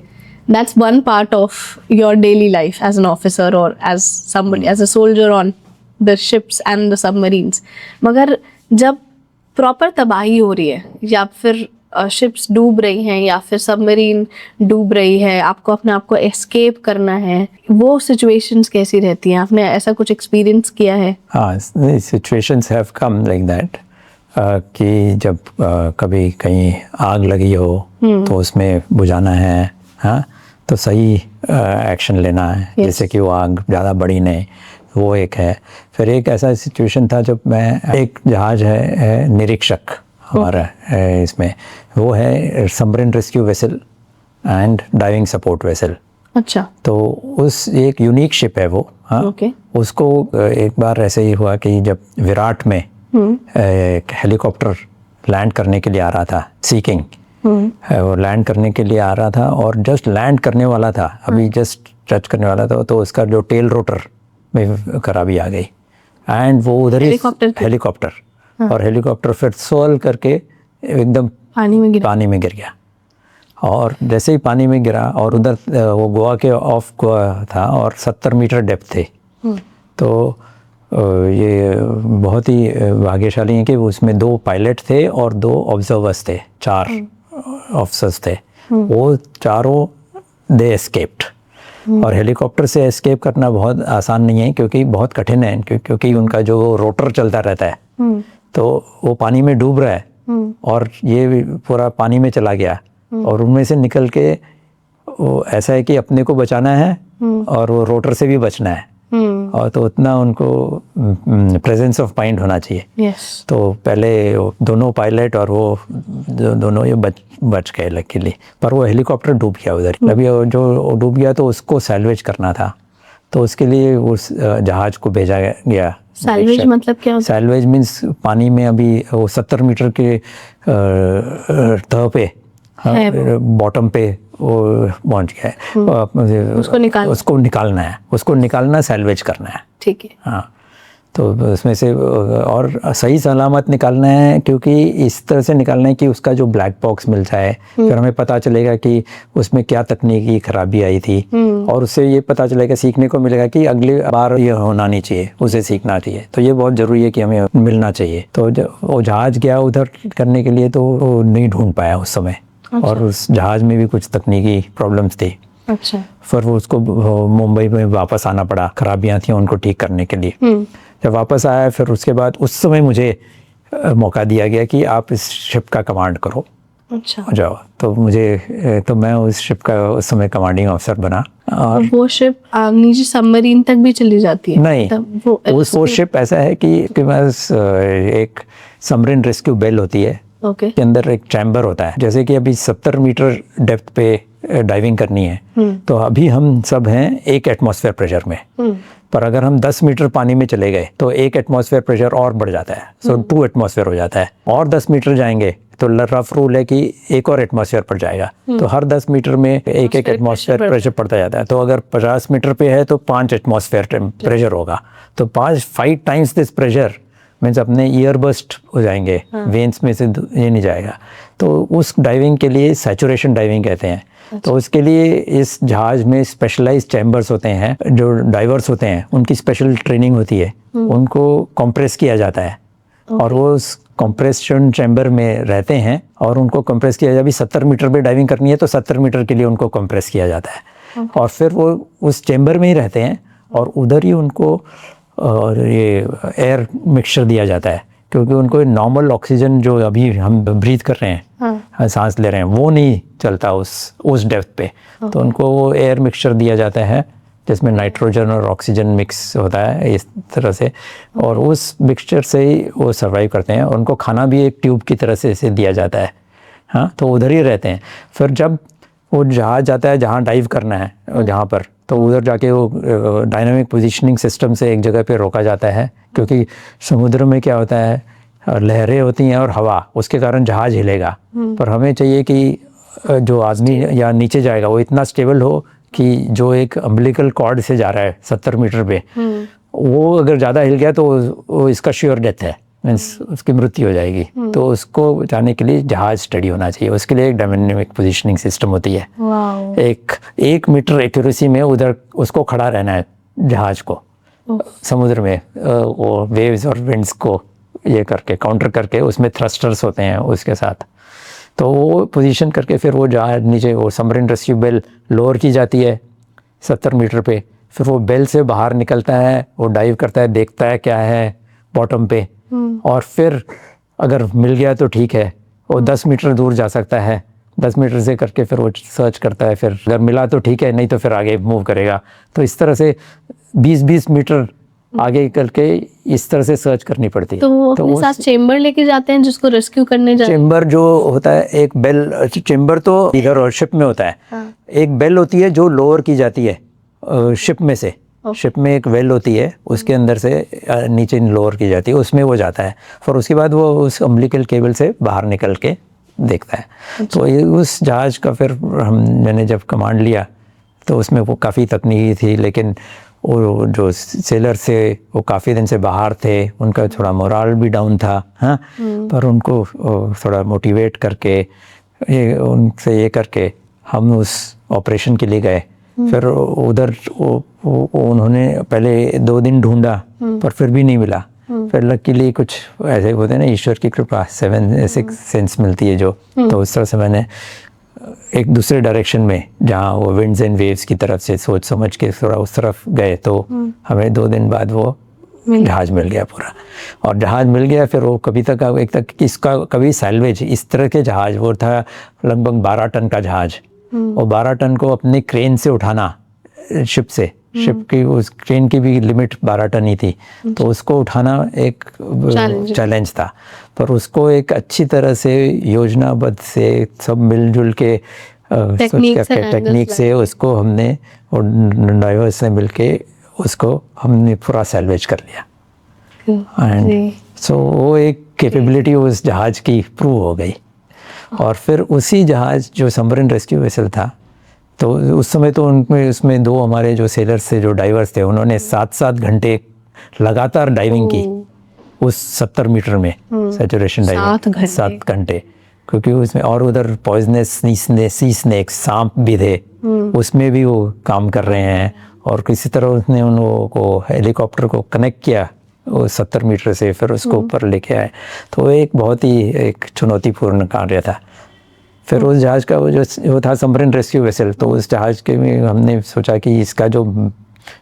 S3: That's one part of your daily life as an officer और as somebody as a soldier on the ships and the submarines. मगर जब प्रॉपर तबाही हो रही है या फिर शिप्स डूब रही हैं या फिर सबमरीन डूब रही है, आपको अपने आप को एस्केप करना है, वो सिचुएशंस कैसी रहती हैं? आपने ऐसा कुछ एक्सपीरियंस किया है?
S1: हाँ, situations have come like that कि जब कभी कहीं आग लगी हो तो उसमें बुझाना है, हाँ, तो सही एक्शन लेना है, जैसे कि वो आग ज़्यादा बड़ी नहीं, वो एक है। फिर एक ऐसा सिचुएशन था जब मैं, एक जहाज़ है निरीक्षक हमारा है इसमें, वो है submarine rescue vessel and diving support vessel.
S3: अच्छा।
S1: तो उस एक यूनिक शिप है वो, हाँ। उसको एक बार ऐसे ही हुआ कि जब विराट में एक हेलीकॉप्टर लैंड करने के लिए आ रहा था, सीकिंग, वो लैंड करने के लिए आ रहा था और जस्ट लैंड करने वाला था, अभी जस्ट टच करने वाला था, तो उसका जो टेल रोटर में खराबी आ गई एंड वो उधर ही हेलीकॉप्टर और हेलीकॉप्टर फिर सोल करके एकदम पानी में गिर गया। और जैसे ही पानी में गिरा, और उधर वो गोवा के ऑफ गोवा था और 70 मीटर डेप्थ थे, तो ये बहुत ही भाग्यशाली है कि उसमें 2 पायलट थे और 2 ऑब्जर्वर्स थे, 4 ऑफिसर्स थे। वो चारों दे एस्केप्ड। और हेलीकॉप्टर से एस्केप करना बहुत आसान नहीं है, क्योंकि बहुत कठिन है, क्योंकि उनका जो रोटर चलता रहता है, तो वो पानी में डूब रहा है और ये पूरा पानी में चला गया, और उनमें से निकल के वो ऐसा है कि अपने को बचाना है और वो रोटर से भी बचना है, और तो उतना उनको प्रेजेंस ऑफ माइंड होना चाहिए। तो पहले दोनों पायलट और वो दोनों ये बच गए लकीली, पर वो हेलीकॉप्टर डूब गया उधर। अभी जो डूब गया तो उसको सैल्वेज करना था, तो उसके लिए उस जहाज को भेजा गया।
S3: सैल्वेज मतलब क्या होता है?
S1: सैल्वेज मीन्स पानी में अभी वो 70 मीटर के तह पे, बॉटम पे वो पहुंच गया है, उसको निकालना सैल्वेज करना है।
S3: ठीक है।
S1: हाँ, तो उसमें से और सही सलामत निकालना है, क्योंकि इस तरह से निकालना है कि उसका जो ब्लैक बॉक्स मिल जाए, फिर हमें पता चलेगा कि उसमें क्या तकनीकी खराबी आई थी, और उससे ये पता चलेगा, सीखने को मिलेगा कि अगली बार ये होना नहीं चाहिए, उसे सीखना चाहिए। तो ये बहुत ज़रूरी है कि हमें मिलना चाहिए। तो वो जहाज़ गया उधर करने के लिए, तो वो नहीं ढूंढ पाया उस समय। अच्छा। और उस जहाज़ में भी कुछ तकनीकी प्रॉब्लम्स थी।
S3: अच्छा।
S1: फिर वो उसको मुंबई में वापस आना पड़ा, खराबियाँ थी उनको ठीक करने के लिए। जब वापस आया, फिर उसके बाद उस समय मुझे मौका दिया गया कि आप इस शिप का कमांड करो।
S3: अच्छा।
S1: जाओ। तो मैं उस शिप का उस समय कमांडिंग ऑफिसर बना। और
S3: वो शिप नीचे सबमरीन तक भी चली जाती है?
S1: नहीं, वो शिप ऐसा है कि एक सबमरीन रेस्क्यू बेल होती है, के अंदर एक चैम्बर होता है। जैसे कि अभी 70 मीटर डेप्थ पे डाइविंग करनी है, तो अभी हम सब हैं 1 एटमॉस्फेयर प्रेशर में, पर अगर हम 10 मीटर पानी में चले गए तो 1 एटमॉस्फेयर प्रेशर और बढ़ जाता है, सो 2 एटमॉस्फेयर हो जाता है। और 10 मीटर जाएंगे तो रफ रूल है कि 1 और एटमॉस्फेयर पड़ जाएगा, तो हर 10 मीटर में 1 एटमॉस्फेयर प्रेशर पड़ता जाता है। तो अगर 50 मीटर पे है तो 5 एटमॉस्फेयर प्रेशर होगा, तो 5 टाइम्स दिस प्रेशर मीन्स अपने ईयर बस्ट हो जाएंगे, वेन्स में से ये नहीं जाएगा। तो उस डाइविंग के लिए सैचुरेशन डाइविंग कहते हैं। तो उसके लिए इस जहाज़ में स्पेशलाइज्ड चैम्बर्स होते हैं, जो डाइवर्स होते हैं उनकी स्पेशल ट्रेनिंग होती है, उनको कंप्रेस किया जाता है, और वो उस कंप्रेशन चैम्बर में रहते हैं, और उनको कंप्रेस किया जाता है। 70 मीटर पे डाइविंग करनी है तो 70 मीटर के लिए उनको कंप्रेस किया जाता है, और फिर वो उस चैम्बर में ही रहते हैं, और उधर ही उनको और ये एयर मिक्सचर दिया जाता है, क्योंकि उनको नॉर्मल ऑक्सीजन जो अभी हम ब्रीथ कर रहे हैं, सांस ले रहे हैं, वो नहीं चलता उस डेप्थ पे। तो उनको वो एयर मिक्सचर दिया जाता है, जिसमें नाइट्रोजन और ऑक्सीजन मिक्स होता है इस तरह से, और उस मिक्सचर से ही वो सर्वाइव करते हैं। उनको खाना भी एक ट्यूब की तरह से इसे दिया जाता है, हाँ, तो उधर ही रहते हैं। फिर जब वो जहाज़ जाता है जहाँ डाइव करना है जहाँ पर, तो उधर जाके वो डायनामिक पोजीशनिंग सिस्टम से एक जगह पे रोका जाता है, क्योंकि समुद्र में क्या होता है, लहरें होती हैं और हवा, उसके कारण जहाज़ हिलेगा। पर हमें चाहिए कि जो आदमी या नीचे जाएगा वो इतना स्टेबल हो कि जो एक अम्बिलिकल कॉर्ड से जा रहा है 70 मीटर पे, वो अगर ज़्यादा हिल गया तो वो इसका श्योर डेथ है, मीन्स उसकी मृत्यु हो जाएगी, तो उसको जाने के लिए जहाज स्टडी होना चाहिए। उसके लिए एक डायनामिक पोजीशनिंग सिस्टम होती है।
S3: वाओ।
S1: एक मीटर एक्यूरेसी में उधर उसको खड़ा रहना है जहाज को समुद्र में, वो वेव्स और विंड्स को ये करके काउंटर करके, उसमें थ्रस्टर्स होते हैं उसके साथ, तो वो पोजीशन करके फिर वो जहाज नीचे, वो सबमरीन रेस्क्यू बेल लोअर की जाती है 70 मीटर पे, फिर वो बेल से बाहर निकलता है, वो डाइव करता है, देखता है क्या है बॉटम पे, और फिर अगर मिल गया तो ठीक है, वो 10 मीटर दूर जा सकता है, 10 मीटर से करके फिर वो सर्च करता है, फिर अगर मिला तो ठीक है, नहीं तो फिर आगे मूव करेगा। तो इस तरह से 20-20 मीटर आगे करके इस तरह से सर्च करनी पड़ती है।
S3: तो वो अपने साथ चेम्बर लेके जाते हैं जिसको रेस्क्यू करने जाते हैं?
S1: चेम्बर जो होता है, एक बेल, चेम्बर तो इधर और शिप में होता है।
S3: हाँ।
S1: एक बेल होती है जो लोअर की जाती है शिप में से, शिप में एक वेल होती है, उसके अंदर से नीचे लोअर की जाती है, उसमें वो जाता है, फिर उसके बाद वो उस अम्बिलिकल केबल से बाहर निकल के देखता है।
S3: अच्छा।
S1: तो ये उस जहाज का फिर मैंने जब कमांड लिया तो उसमें वो काफ़ी तकनीकी थी, लेकिन वो जो सेलर से वो काफ़ी दिन से बाहर थे, उनका थोड़ा मोरल भी डाउन था, हाँ, पर उनको थोड़ा मोटिवेट करके उनसे ये करके हम उस ऑपरेशन के लिए गए। फिर उधर उन्होंने पहले 2 दिन ढूंढा पर फिर भी नहीं मिला। फिर लकीली कुछ ऐसे होते हैं ना, ईश्वर की कृपा, 7 सेंस मिलती है जो, तो उस तरह से मैंने एक दूसरे डायरेक्शन में, जहाँ वो विंड्स एंड वेव्स की तरफ से सोच समझ के थोड़ा उस तरफ गए, तो हमें 2 दिन बाद वो जहाज मिल गया पूरा। और जहाज मिल गया फिर वो कभी तक एक तक इसका कभी सैल्वेज, इस तरह के जहाज, वो था लगभग 12 टन का जहाज, और 12 टन को अपने क्रेन से उठाना शिप से, शिप की उस क्रेन की भी लिमिट 12 टन ही थी, तो उसको उठाना एक चैलेंज था, पर उसको एक अच्छी तरह से योजनाबद्ध से सब मिलजुल के टेक्निक से उसको हमने, और ड्राइवर्स से मिलके उसको हमने पूरा सैल्वेज कर लिया। एंड सो वो एक कैपेबिलिटी उस जहाज की प्रूव हो गई। और फिर उसी जहाज जो सबमरीन रेस्क्यू वेसल था, तो उस समय तो उनमें उसमें 2 हमारे जो सेलर्स थे, जो डाइवर्स थे, उन्होंने 7-7 घंटे लगातार डाइविंग की उस 70 मीटर में, सैचुरेशन डाइविंग 7 घंटे, क्योंकि उसमें और उधर पॉइजनस सी स्नेक्स, सांप भी थे, उसमें भी वो काम कर रहे हैं। और किसी तरह उसने उन लोगों को हेलीकॉप्टर को कनेक्ट किया वो 70 मीटर से, फिर उसको ऊपर लेके आए। तो एक बहुत ही एक चुनौतीपूर्ण कार्य था। फिर उस जहाज का वो था सबमरीन रेस्क्यू वेसल, तो उस जहाज के में हमने सोचा कि इसका जो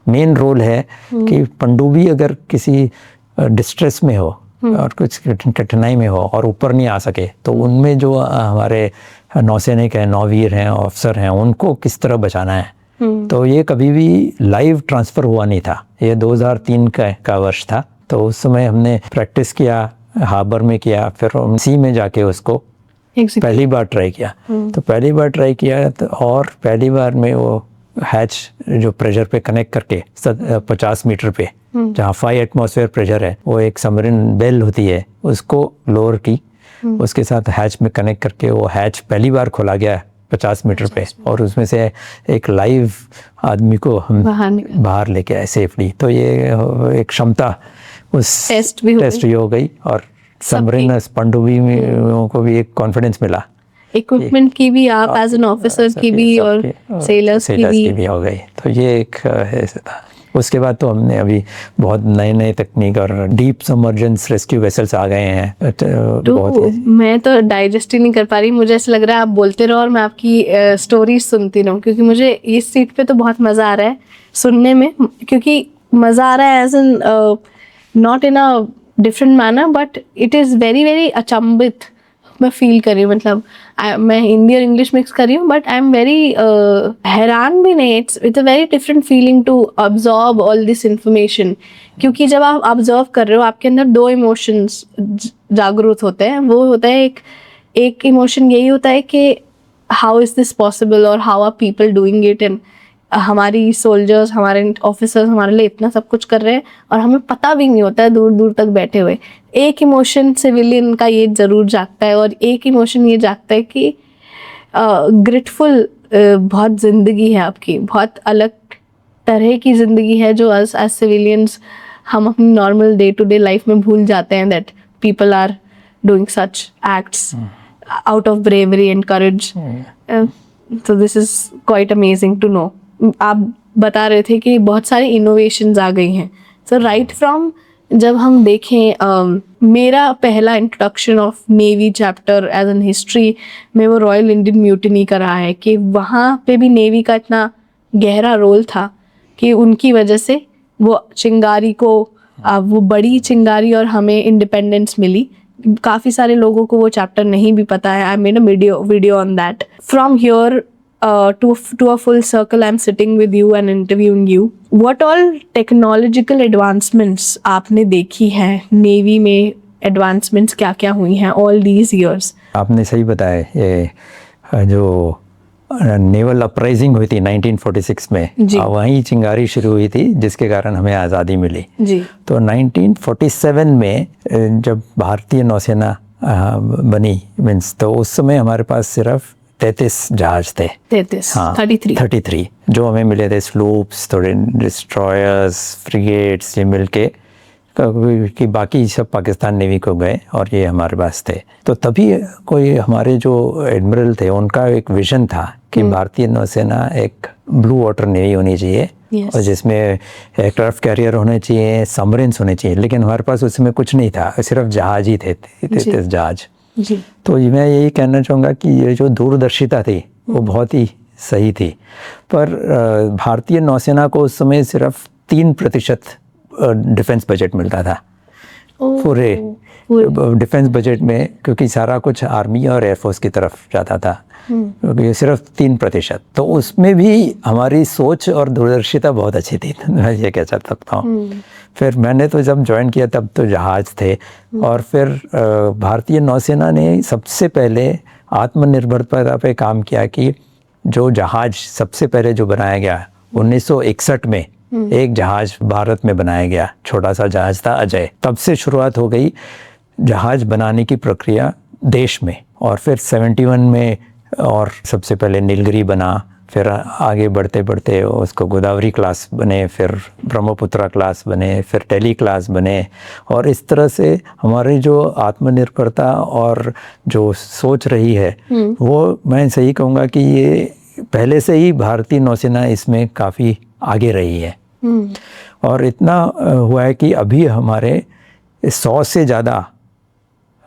S1: मेन रोल है कि पनडुब्बी अगर किसी डिस्ट्रेस में हो और कुछ कठिनाई में हो और ऊपर नहीं आ सके, तो उनमें जो हमारे नौसैनिक हैं, नौवीर हैं, ऑफिसर हैं, उनको किस तरह बचाना है। तो ये कभी भी लाइव ट्रांसफ़र हुआ नहीं था, ये 2003 का वर्ष था। तो उस समय हमने प्रैक्टिस किया, हार्बर में किया, फिर हम सी में जाके उसको पहली बार ट्राई किया। तो पहली बार ट्राई किया तो, और पहली बार में वो हैच जो प्रेशर पे कनेक्ट करके 50 मीटर पे, जहाँ 5 एटमॉस्फेयर प्रेशर है, वो एक सबमरीन बेल होती है, उसको लोअर की उसके साथ हैच में कनेक्ट करके वो हैच पहली बार खोला गया 50 मीटर पे, और उसमें से एक लाइव आदमी को हम बाहर लेके आए सेफली। तो ये एक क्षमता उस टेस्ट भी हो गई, और सबमरीन पनडुब्बी में को भी एक कॉन्फिडेंस मिला।
S3: इक्विपमेंट की भी, आप एज एन ऑफिसर की भी, और सेलर्स की भी
S1: हो गई। तो ये एक ऐसा था। उसके बाद तो हमने अभी बहुत नए तकनीक और डीप सबमर्जेंस रेस्क्यू वेसल्स आ गए हैं।
S3: तो मैं तो डाइजेस्ट ही नहीं कर पा रही, मुझे ऐसा लग रहा है आप बोलते रहो और मैं आपकी स्टोरी सुनती रहूं, क्योंकि मुझे इस सीट पे तो बहुत मज़ा आ रहा है सुनने में, क्योंकि मज़ा आ रहा है as an not in a different manner, but it is very very अचंभित मैं फील कर रही हूँ। मतलब मैं हिंदी और इंग्लिश मिक्स कर रही हूँ, बट आई एम वेरी हैरान भी नहीं, it's a very different feeling to observe all this information. क्योंकि जब आप ऑब्जर्व कर रहे हो, आपके अंदर 2 इमोशंस जागरूक होते हैं। वो होता है एक इमोशन यही होता है कि हाउ इज़ दिस पॉसिबल, और how are people doing it, and हमारी सोल्जर्स, हमारे ऑफिसर्स हमारे लिए इतना सब कुछ कर रहे हैं और हमें पता भी नहीं होता है दूर दूर तक बैठे हुए। एक इमोशन सिविलियन का ये ज़रूर जागता है, और एक इमोशन ये जागता है कि ग्रेटफुल बहुत ज़िंदगी है आपकी, बहुत अलग तरह की ज़िंदगी है जो एज सिविलियंस हम अपनी normal day to day life में भूल जाते हैं। That people are doing such acts out of bravery and courage. So this is quite amazing to know. आप बता रहे थे कि बहुत सारे इनोवेशंस आ गई हैं. So right from जब हम देखें मेरा पहला introduction of navy chapter as an history में वो रॉयल इंडियन म्यूटिनी का रहा है कि वहाँ पे भी नेवी का इतना गहरा रोल था कि उनकी वजह से वो चिंगारी को वो बड़ी चिंगारी और हमें इंडिपेंडेंस मिली. काफ़ी सारे लोगों को वो चैप्टर नहीं भी पता है. I made a video on that. From here to a full circle, I'm sitting with you and interviewing you. What all technological advancements आपने देखी हैं नेवी में? एडवांसमेंट्स क्या क्या हुई हैं all these years?
S1: आपने सही बताया. ये जो नेवल अपराइजिंग हुई थी 1946 में, वहीं चिंगारी शुरू हुई थी जिसके कारण हमें आज़ादी मिली
S3: जी.
S1: तो 1947 में जब भारतीय नौसेना बनी मीन्स, तो उस समय हमारे पास सिर्फ 33 जहाज थे.
S3: 33,
S1: हाँ, 33 जो हमें मिले थे. स्लूप्स, थोड़े डिस्ट्रॉयर्स, फ्रिगेट्स, ये मिलके कि बाकी सब पाकिस्तान नेवी को गए और ये हमारे पास थे. तो तभी कोई हमारे जो एडमिरल थे उनका एक विजन था कि भारतीय नौसेना एक ब्लू वाटर नेवी होनी चाहिए.
S3: Yes.
S1: और जिसमें एयरक्राफ्ट कैरियर होने चाहिए, सबमरीन्स होने चाहिए. लेकिन हमारे पास उसमें कुछ नहीं था, सिर्फ जहाज ही थे, 33 जहाज
S3: जी.
S1: तो मैं यही कहना चाहूँगा कि ये जो दूरदर्शिता थी वो बहुत ही सही थी. पर भारतीय नौसेना को उस समय सिर्फ 3% डिफेंस बजट मिलता था पूरे डिफेंस बजट में, क्योंकि सारा कुछ आर्मी और एयरफोर्स की तरफ जाता था. क्योंकि सिर्फ 3%. तो उसमें भी हमारी सोच और दूरदर्शिता बहुत अच्छी थी, मैं ये कह सकता हूँ. फिर मैंने तो जब ज्वाइन किया तब तो जहाज थे. और फिर भारतीय नौसेना ने सबसे पहले आत्मनिर्भरता पे काम किया कि जो जहाज सबसे पहले जो बनाया गया 1961 में, एक जहाज भारत में बनाया गया, छोटा सा जहाज था अजय. तब से शुरुआत हो गई जहाज बनाने की प्रक्रिया देश में. और फिर 71 में और सबसे पहले नीलगिरी बना. फिर आगे बढ़ते बढ़ते उसको गोदावरी क्लास बने, फिर ब्रह्मपुत्रा क्लास बने, फिर टेली क्लास बने. और इस तरह से हमारी जो आत्मनिर्भरता और जो सोच रही है वो मैं सही कहूँगा कि ये पहले से ही भारतीय नौसेना इसमें काफ़ी आगे रही है. और इतना हुआ है कि अभी हमारे 100 से ज़्यादा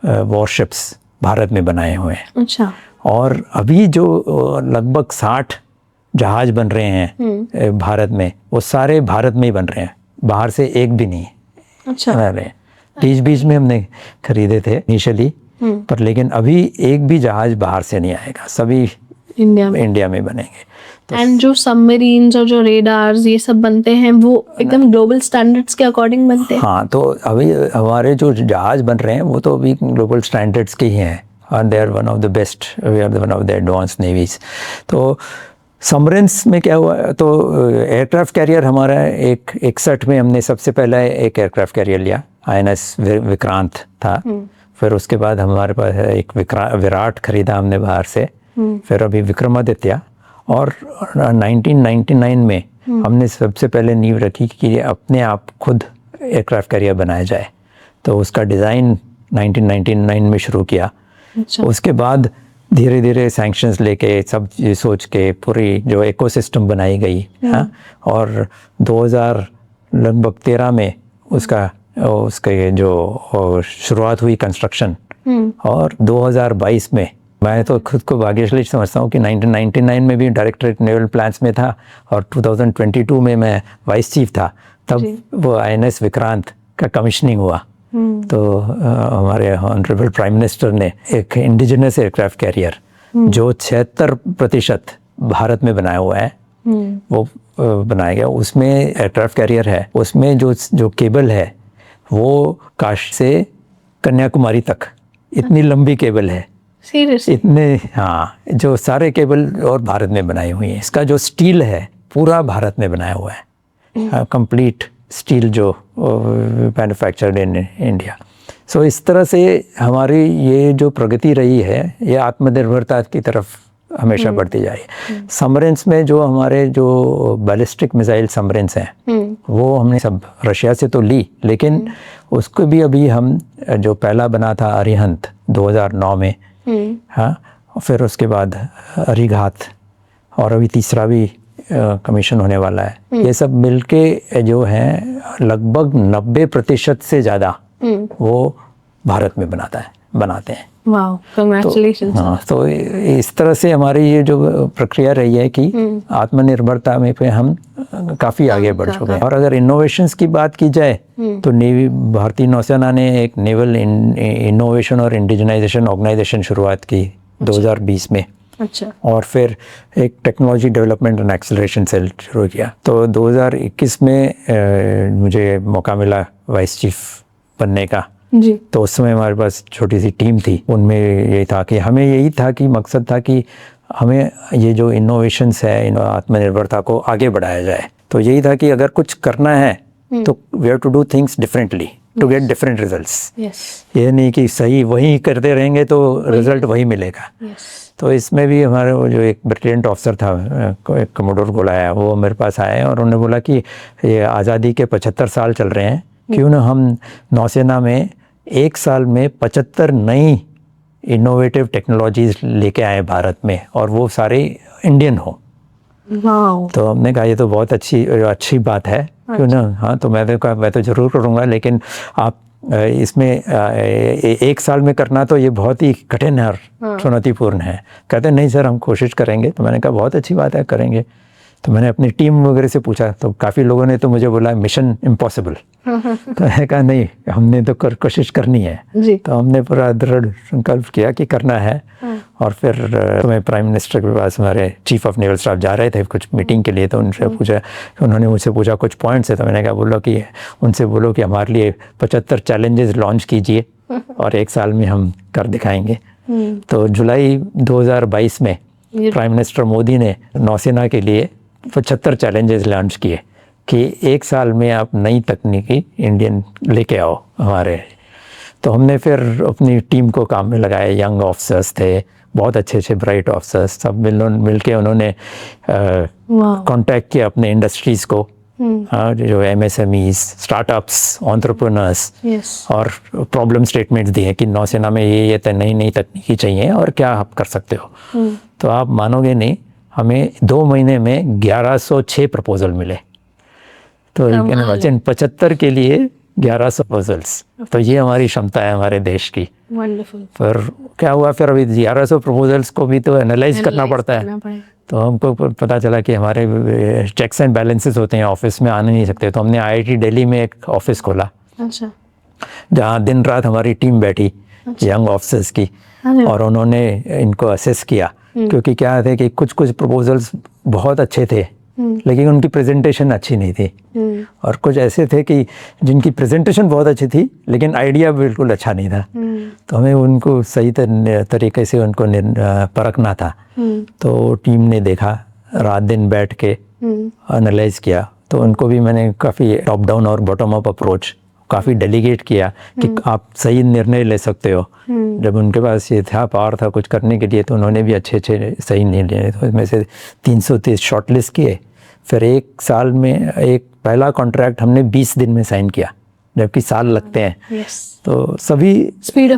S1: वॉरशिप्स भारत में बनाए हुए हैं.
S3: अच्छा. और
S1: अभी जो लगभग 60 जहाज बन रहे हैं भारत में, वो सारे भारत में ही बन रहे हैं, बाहर से एक भी नहीं.
S3: अच्छा.
S1: बना रहे हैं. बीच में हमने खरीदे थे इनिशियली, पर लेकिन अभी एक भी जहाज बाहर से नहीं आएगा, सभी इंडिया में बनेंगे.
S3: एंड जो सबमरीन्स और जो रेडार्स ये सब बनते हैं वो एकदम ग्लोबल स्टैंडर्ड्स के अकॉर्डिंग बनते हैं.
S1: हाँ, तो अभी हमारे जो जहाज बन रहे हैं वो तो अभी ग्लोबल स्टैंडर्ड्स के ही हैं. and they are one of the best, we are one of the advanced navies. तो सबमरीन्स में क्या हुआ, तो एयरक्राफ्ट कैरियर हमारा 61 में हमने सबसे पहला एक एयरक्राफ्ट कैरियर लिया, INS विक्रांत था. फिर उसके बाद हमारे पास एक विराट खरीदा हमने बाहर से. फिर अभी विक्रमादित्य. और 1999 में हमने सबसे पहले नींव रखी कि अपने आप खुद एयरक्राफ्ट कैरियर बनाया जाए. तो उसका डिज़ाइन 1999 में शुरू किया.
S3: अच्छा.
S1: उसके बाद धीरे धीरे सैंक्शंस लेके सब ये सोच के पूरी जो इकोसिस्टम बनाई गई. हाँ, और 2013 में उसके जो शुरुआत हुई कंस्ट्रक्शन. और 2022 में मैं तो खुद को भाग्यशाली समझता हूँ कि 1999 में भी डायरेक्टरेट नेवल प्लान्स में था और 2022 में मैं वाइस चीफ था. तब वो INS विक्रांत का कमिश्निंग हुआ. तो हमारे ऑनरेबल प्राइम मिनिस्टर ने एक इंडिजिनस एयरक्राफ्ट कैरियर जो 76% भारत में बनाया हुआ है वो बनाया गया. उसमें एयरक्राफ्ट कैरियर है, उसमें जो केबल है वो काशी से कन्याकुमारी तक इतनी लंबी केबल है.
S3: सीरियसली?
S1: इतने, हाँ, जो सारे केबल और भारत में बनाई हुई हैं. इसका जो स्टील है पूरा भारत में बनाया हुआ है, कंप्लीट स्टील जो मैन्युफैक्चर्ड इन इंडिया. सो इस तरह से हमारी ये जो प्रगति रही है ये आत्मनिर्भरता की तरफ हमेशा बढ़ती जा रही है. सबमरीन्स में जो हमारे जो बैलिस्टिक मिसाइल सबमरीन्स हैं वो हमने सब रशिया से तो ली, लेकिन उसको भी अभी हम जो पहला बना था अरिहंत 2009 में, हाँ, फिर उसके बाद अरिघात, और अभी तीसरा भी कमीशन होने वाला है। ये सब मिलके जो है लगभग 90% से ज़्यादा वो भारत में बनाते हैं।
S3: Wow, congratulations.
S1: हाँ, तो इस तरह से हमारी ये जो प्रक्रिया रही है कि आत्मनिर्भरता में पे हम काफ़ी आगे बढ़ चुके हैं। और अगर इनोवेशंस की बात की जाए तो भारतीय नौसेना ने एक नेवल इनोवेशन और इंडिजनाइजेशन ऑर्गेनाइजेशन शुरुआत की 2020 में।
S3: अच्छा।
S1: और फिर एक technology development and acceleration cell शुरू किया। तो 2021 में मुझे मौका मिला वाइस चीफ बनने का
S3: जी।
S1: तो उस समय हमारे पास छोटी सी टीम थी। उनमें यही था कि हमें यही था कि मकसद था कि हमें ये जो इनोवेशंस है, आत्मनिर्भरता को आगे बढ़ाया जाए। तो यही था कि अगर कुछ करना है तो we have to do things differently to get different results. ये नहीं कि सही वही करते रहेंगे तो रिजल्ट वही मिलेगा। तो इसमें भी हमारे वो जो एक ब्रिलियंट ऑफिसर था, एक कमोडोर बुलाया, वो मेरे पास आए और उन्होंने बोला कि ये आज़ादी के 75 साल चल रहे हैं, क्यों ना हम नौसेना में एक साल में 75 नई इनोवेटिव टेक्नोलॉजीज लेके आए भारत में, और वो सारे इंडियन हो।
S3: वाओ।
S1: तो हमने कहा ये तो बहुत अच्छी बात है, क्यों ना। हाँ, तो मैं तो ज़रूर करूँगा, लेकिन आप इसमें एक साल में करना तो ये बहुत ही कठिन है और चुनौतीपूर्ण है। कहते नहीं सर, हम कोशिश करेंगे। तो मैंने कहा बहुत अच्छी बात है, करेंगे। तो मैंने अपनी टीम वगैरह से पूछा तो काफ़ी लोगों ने तो मुझे बोला मिशन इम्पॉसिबल। तो मैंने कहा नहीं, हमने तो कोशिश करनी है
S3: जी।
S1: तो हमने पूरा दृढ़ संकल्प किया कि करना है। और फिर मैं प्राइम मिनिस्टर के पास, हमारे चीफ ऑफ नेवल स्टाफ जा रहे थे कुछ मीटिंग के लिए, तो उनसे पूछा, उन्होंने मुझसे पूछा कुछ पॉइंट्स है। तो मैंने कहा उनसे बोलो कि हमारे लिए 75 चैलेंजेस लॉन्च कीजिए और एक साल में हम कर दिखाएंगे। तो जुलाई 2022 में प्राइम मिनिस्टर मोदी ने नौसेना के लिए 75 चैलेंजेस लॉन्च किए कि एक साल में आप नई तकनीकी इंडियन लेके आओ हमारे। तो हमने फिर अपनी टीम को काम में लगाया। यंग ऑफिसर्स थे, बहुत अच्छे ब्राइट ऑफिसर्स, सब मिल के उन्होंने कांटेक्ट किया अपने इंडस्ट्रीज़ को, जो MSMEs, स्टार्टअप्स, एंटरप्रेन्योर्स, और प्रॉब्लम स्टेटमेंट्स दिए कि नौसेना में ये नई तकनीकी चाहिए और क्या आप कर सकते हो। तो आप मानोगे नहीं, हमें 2 महीने में 1106 प्रपोजल मिले। तो 75 के लिए 1100 प्रपोजल्स, तो ये हमारी क्षमता है हमारे देश की।
S3: वंडरफुल।
S1: पर क्या हुआ, फिर अभी 1100 प्रपोजल्स को भी तो एनालाइज करना पड़ता है। तो हमको पता चला कि हमारे चेक्स एंड बैलेंसेस होते हैं, ऑफिस में आने नहीं सकते। तो हमने IIT दिल्ली में एक ऑफिस खोला।
S3: अच्छा।
S1: जहाँ दिन रात हमारी टीम बैठी, यंग ऑफिसर्स की, और उन्होंने इनको असेस किया। क्योंकि क्या थे कि कुछ प्रपोजल्स बहुत अच्छे थे लेकिन उनकी प्रेजेंटेशन अच्छी नहीं थी, और कुछ ऐसे थे कि जिनकी प्रेजेंटेशन बहुत अच्छी थी लेकिन आइडिया बिल्कुल अच्छा नहीं था। तो हमें उनको सही तरीके से उनको परखना था। तो टीम ने देखा, रात दिन बैठ के एनालाइज किया। तो उनको भी मैंने काफ़ी टॉप डाउन और बॉटम अप अप्रोच काफ़ी डेलीगेट किया कि आप सही निर्णय ले सकते हो। जब उनके पास ये था, पावर था कुछ करने के लिए, तो उन्होंने भी अच्छे सही निर्णय लिए। तो इसमें से 330 शॉर्टलिस्ट किए। फिर एक साल में एक पहला कॉन्ट्रैक्ट हमने 20 दिन में साइन किया, जबकि साल लगते हैं। तो सभी स्पीड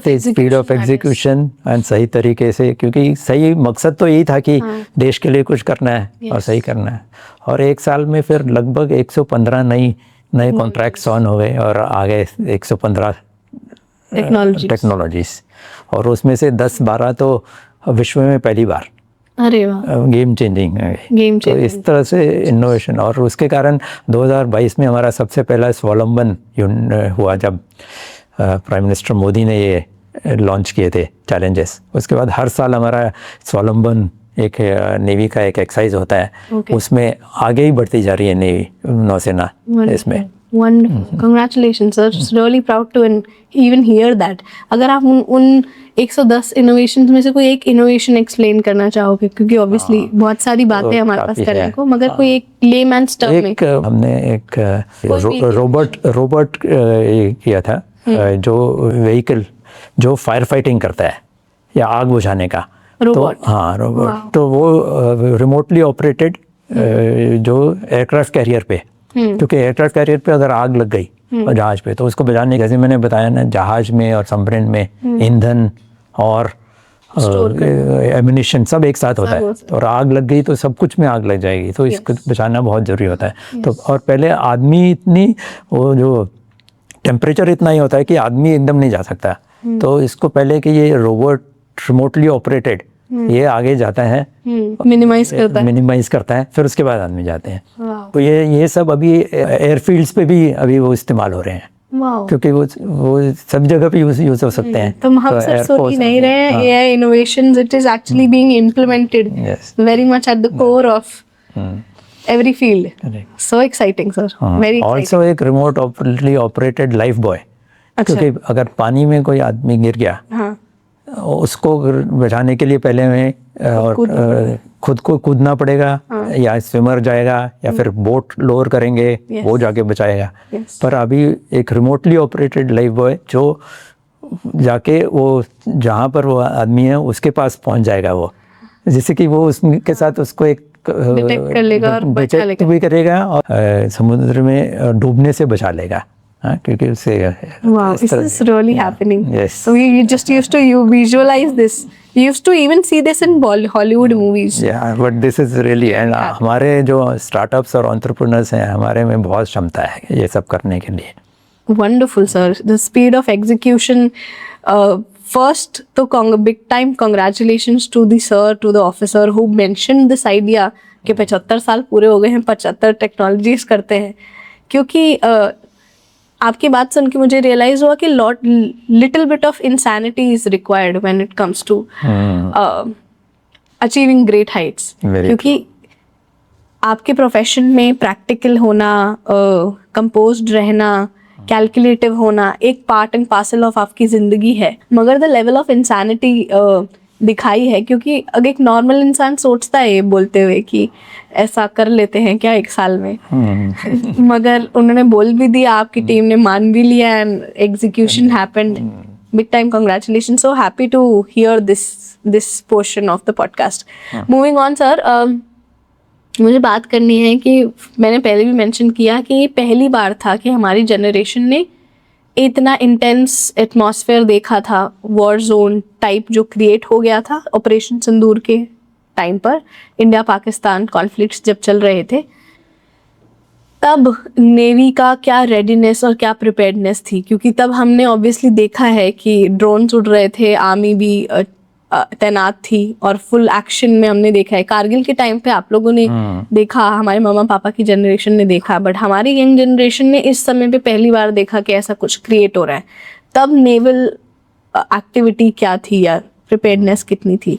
S1: ऑफ एग्जीक्यूशन एंड सही तरीके से, क्योंकि सही मकसद तो यही था कि देश के लिए कुछ करना है और सही करना है। और एक साल में फिर लगभग 115 नए कॉन्ट्रैक्ट्स ऑन हो गए और आगे 115 टेक्नोलॉजीज, और उसमें से 10-12 तो विश्व में पहली बार।
S3: अरे वाह,
S1: गेम चेंजिंग है। तो इस तरह से इनोवेशन, और उसके कारण 2022 में हमारा सबसे पहला स्वावलंबन हुआ जब प्राइम मिनिस्टर मोदी ने ये लॉन्च किए थे चैलेंजेस। उसके बाद हर साल हमारा स्वावलंबन एक नेवी का एक एक्सरसाइज होता है। उसमें आगे ही बढ़ती जा रही है नेवी, नौसेना इसमें।
S3: Wonderful. Congratulations, sir. Just really proud to even hear that. अगर आप उन 110 इनोवेशंस में से कोई एक इनोवेशन एक्सप्लेन करना चाहोगे, क्योंकि ऑब्वियसली बहुत सारी बातें हमारे पास करने को, मगर कोई एक लेमैन्स टर्म में।
S1: हमने एक रोबोट किया था, जो व्हीकल जो फायर फाइटिंग करता है या आग बुझाने का रोबोट। हाँ, रोबोट। तो वो रिमोटली ऑपरेटेड, जो एयरक्राफ्ट कैरियर पे, क्योंकि एयरक्राफ्ट कैरियर पे अगर आग लग गई जहाज पे, तो उसको बचाने, जैसे मैंने बताया ना, जहाज में और सबमरीन में ईंधन और एमिनिशन सब एक साथ होता है, और आग लग गई तो सब कुछ में आग लग जाएगी, तो इसको बचाना बहुत ज़रूरी होता है। तो और पहले आदमी इतनी, वो जो टेम्परेचर इतना ही होता है कि आदमी एकदम नहीं जा सकता, तो इसको पहले कि ये रोबोट रिमोटली ऑपरेटेड ये आगे जाता है, मिनिमाइज करता है, फिर उसके बाद आदमी जाते हैं। तो ये सब अभी एयरफील्ड्स पे भी अभी वो इस्तेमाल हो रहे हैं, क्योंकि वो सब जगह पे यूज हो सकते हैं।
S3: तो हम सिर्फ सोच ही नहीं रहे हैं, AI innovations, it is actually being implemented very much at the core of every field. So exciting, sir. Very exciting.
S1: Also एक remotely operated life boy, क्योंकि अगर पानी में कोई आदमी गिर गया, उसको बचाने के लिए पहले में खुद को कूदना पड़ेगा, या स्विमर जाएगा, या फिर बोट लोअर करेंगे, वो जाके बचाएगा। पर अभी एक रिमोटली ऑपरेटेड लाइफ बॉय जो जाके वो जहाँ पर वो आदमी है उसके पास पहुँच जाएगा, वो जिससे कि वो उसके साथ उसको एक
S3: डिटेक्ट कर लेगा और बचा लेगा
S1: भी करेगा, और समुद्र में डूबने से बचा लेगा। क्योंकि उससे
S3: wow, this is really happening. Yes. So we just used to visualize this. We used to even see this in Hollywood movies.
S1: Yeah, but this is really, and हमारे जो स्टार्टअप्स और एंटरप्रेन्योर्स हैं, हमारे में बहुत क्षमता है ये सब करने के लिए।
S3: Wonderful, sir. The speed of execution. First, तो big time congratulations to the sir, to the officer who mentioned this idea कि 75 साल पूरे हो गए हैं, 75 टेक्नोलॉजीज करते हैं, क्योंकि आपकी बात सुन के मुझे रियलाइज हुआ कि little bit of insanity is required when it comes to achieving great heights, क्योंकि आपके प्रोफेशन में प्रैक्टिकल होना, कंपोज्ड रहना, कैलकुलेटिव होना एक पार्ट एंड पार्सल ऑफ आपकी ज़िंदगी है, मगर द लेवल ऑफ इंसैनिटी दिखाई है, क्योंकि अगर एक नॉर्मल इंसान सोचता है ये बोलते हुए कि ऐसा कर लेते हैं क्या 1 साल में, मगर उन्होंने बोल भी दिया, आपकी टीम ने मान भी लिया, and execution happened. Big time congratulation, so happy to hear this portion of the podcast. Moving on sir, मुझे बात करनी है कि मैंने पहले भी मेंशन किया कि ये पहली बार था कि हमारी जनरेशन ने इतना इंटेंस एटमॉस्फेयर देखा था, वॉर जोन टाइप जो क्रिएट हो गया था ऑपरेशन सिंदूर के टाइम पर, इंडिया पाकिस्तान कॉन्फ्लिक्ट्स जब चल रहे थे, तब नेवी का क्या रेडीनेस और क्या प्रिपेयर्डनेस थी, क्योंकि तब हमने ऑब्वियसली देखा है कि ड्रोन्स उड़ रहे थे, आर्मी भी तैनात थी, और फुल एक्शन में हमने देखा है। कारगिल के टाइम पे आप लोगों ने देखा, हमारे मामा पापा की जनरेशन ने देखा, बट हमारी यंग जनरेशन ने इस समय पे पहली बार देखा कि ऐसा कुछ क्रिएट हो रहा है। तब नेवल एक्टिविटी क्या थी या प्रिपेयर्डनेस कितनी थी?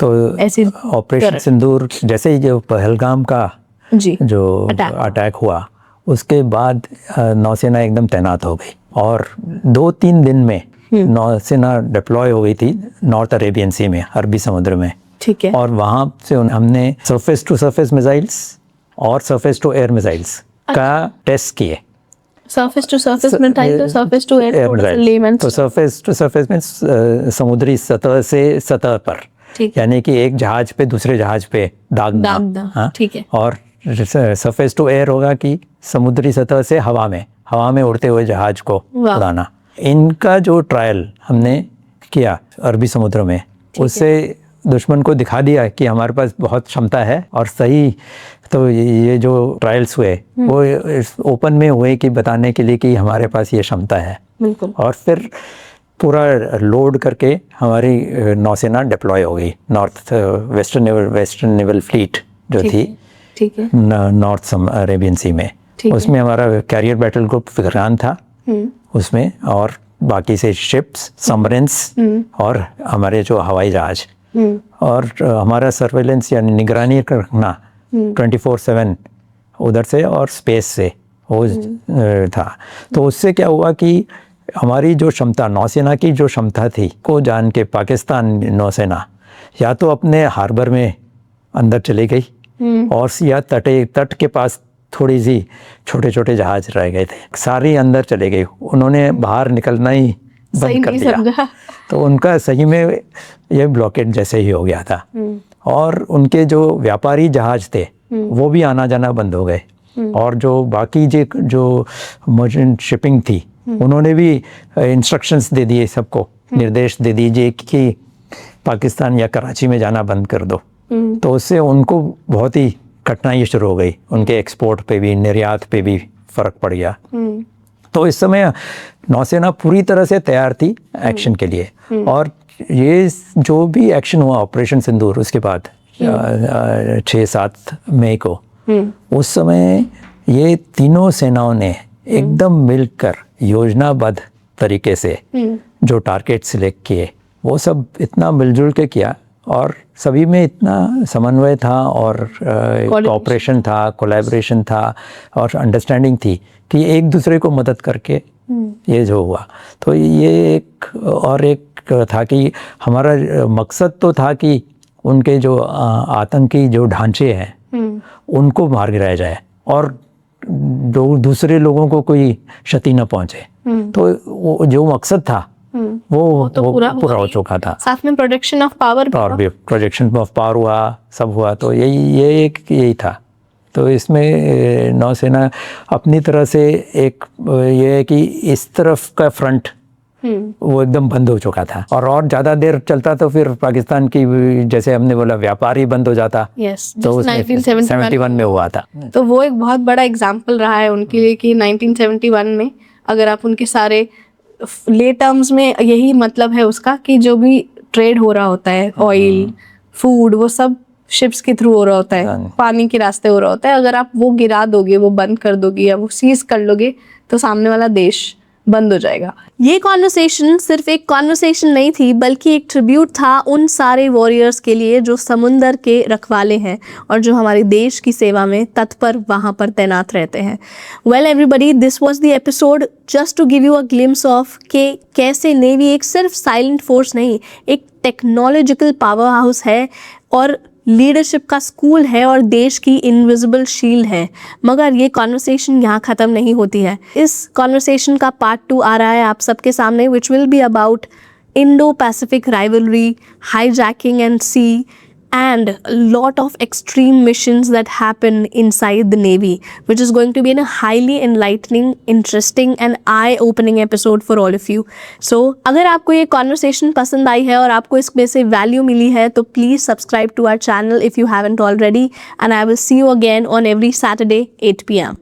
S1: तो ऐसे ऑपरेशन सिंदूर जैसे ही जो पहलगाम का जो अटैक हुआ, उसके बाद नौसेना एकदम तैनात हो गई, और 2-3 दिन में नौसेना डिप्लॉय हो गई थी नॉर्थ अरेबियन सी में, अरबी समुद्र में।
S3: ठीक है।
S1: और वहाँ से हमने सरफेस टू सरफेस मिसाइल्स और सरफेस टू एयर मिसाइल्स का टेस्ट किए।
S3: सरफेस टू सरफेस मिसाइल, तो सरफेस टू एयर मिसाइल, तो
S1: सरफेस टू सरफेस में समुद्री सतह से सतह पर, यानी कि एक जहाज पे दूसरे जहाज पे दागना।
S3: ठीक है।
S1: और सरफेस टू एयर होगा कि समुद्री सतह से हवा में उड़ते हुए जहाज को उड़ाना। इनका जो ट्रायल हमने किया अरबी समुद्र में, उससे दुश्मन को दिखा दिया कि हमारे पास बहुत क्षमता है और सही। तो ये जो ट्रायल्स हुए वो ओपन में हुए कि बताने के लिए कि हमारे पास ये क्षमता है।
S3: बिल्कुल।
S1: और फिर पूरा लोड करके हमारी नौसेना डिप्लॉय हो गई नॉर्थ वेस्टर्न नेवल फ्लीट जो थी,
S3: ठीक है,
S1: नॉर्थ अरेबियन सी में। उसमें हमारा कैरियर बैटल ग्रुप फिकरान था उसमें, और बाकी से शिप्स, सबमरीन्स और हमारे जो हवाई जहाज, और हमारा सर्वेलेंस यानी निगरानी रखना 24/7 उधर से और स्पेस से वो था। तो उससे क्या हुआ कि हमारी जो क्षमता, नौसेना की जो क्षमता थी, को जान के पाकिस्तान नौसेना या तो अपने हार्बर में अंदर चली गई, और या तट के पास थोड़ी सी छोटे छोटे जहाज रह गए थे, सारी अंदर चले गए, उन्होंने बाहर निकलना ही बंद कर दिया। तो उनका सही में ये ब्लॉकेड जैसे ही हो गया था। और उनके जो व्यापारी जहाज थे वो भी आना जाना बंद हो गए। और जो बाकी जो मर्चेंट शिपिंग थी उन्होंने भी इंस्ट्रक्शंस दे दिए सबको, निर्देश दे दीजिए कि पाकिस्तान या कराची में जाना बंद कर दो। तो उससे उनको बहुत ही कठिनाई शुरू हो गई, उनके एक्सपोर्ट पे भी निर्यात पे भी फर्क पड़ गया। तो इस समय नौसेना पूरी तरह से तैयार थी एक्शन के लिए। और ये जो भी एक्शन हुआ ऑपरेशन सिंदूर उसके बाद 6-7 मई को, उस समय ये तीनों सेनाओं ने एकदम मिलकर योजनाबद्ध तरीके से जो टारगेट सिलेक्ट किए वो सब इतना मिलजुल के किया, और सभी में इतना समन्वय था और कोऑपरेशन था, कोलैबोरेशन था और अंडरस्टैंडिंग थी कि एक दूसरे को मदद करके ये जो हुआ। तो ये एक था कि हमारा मकसद तो था कि उनके जो आतंकी जो ढांचे हैं उनको मार गिराया जाए और दूसरे लोगों को कोई क्षति न पहुंचे। तो जो मकसद था वो पूरा हो चुका था।
S3: साथ में प्रोजेक्शन ऑफ पावर
S1: भी, प्रोजेक्शन ऑफ पावर हुआ, सब हुआ। तो यही था। तो इसमें नौसेना अपनी तरह से एक ये है कि इस तरफ का फ्रंट वो एकदम बंद हो चुका था, और ज़्यादा देर चलता तो फिर पाकिस्तान की, जैसे हमने बोला, व्यापार ही बंद हो जाता।
S3: तो
S1: 1971 में हुआ था।
S3: तो वो एक बहुत बड़ा एग्जाम्पल रहा है उनके लिए कि 1971 में अगर आप उनके सारे ले टर्म्स में यही मतलब है उसका कि जो भी ट्रेड हो रहा होता है, ऑयल, फूड, वो सब शिप्स के थ्रू हो रहा होता है, पानी के रास्ते हो रहा होता है। अगर आप वो गिरा दोगे, वो बंद कर दोगे या वो सीज कर लोगे, तो सामने वाला देश बंद हो जाएगा। ये कॉन्वर्सेशन सिर्फ एक कॉन्वर्सेशन नहीं थी, बल्कि एक ट्रिब्यूट था उन सारे वॉरियर्स के लिए जो समुंदर के रखवाले हैं और जो हमारे देश की सेवा में तत्पर वहाँ पर तैनात रहते हैं। Well everybody, this was the episode just to give you a glimpse of कि कैसे नेवी एक सिर्फ साइलेंट फोर्स नहीं, एक टेक्नोलॉजिकल पावर हाउस है और लीडरशिप का स्कूल है और देश की इनविजिबल शील्ड है। मगर ये कॉन्वर्सेशन यहाँ ख़त्म नहीं होती है। इस कॉन्वर्सेशन का पार्ट 2 आ रहा है आप सबके सामने, which will be about Indo Pacific rivalry, hijacking and sea, and a lot of extreme missions that happen inside the Navy, which is going to be a highly enlightening, interesting and eye-opening episode for all of you. So, अगर आपको ये conversation पसंद आई है और आपको इसमें से value मिली है, तो please subscribe to our channel if you haven't already, and I will see you again on every Saturday 8 PM.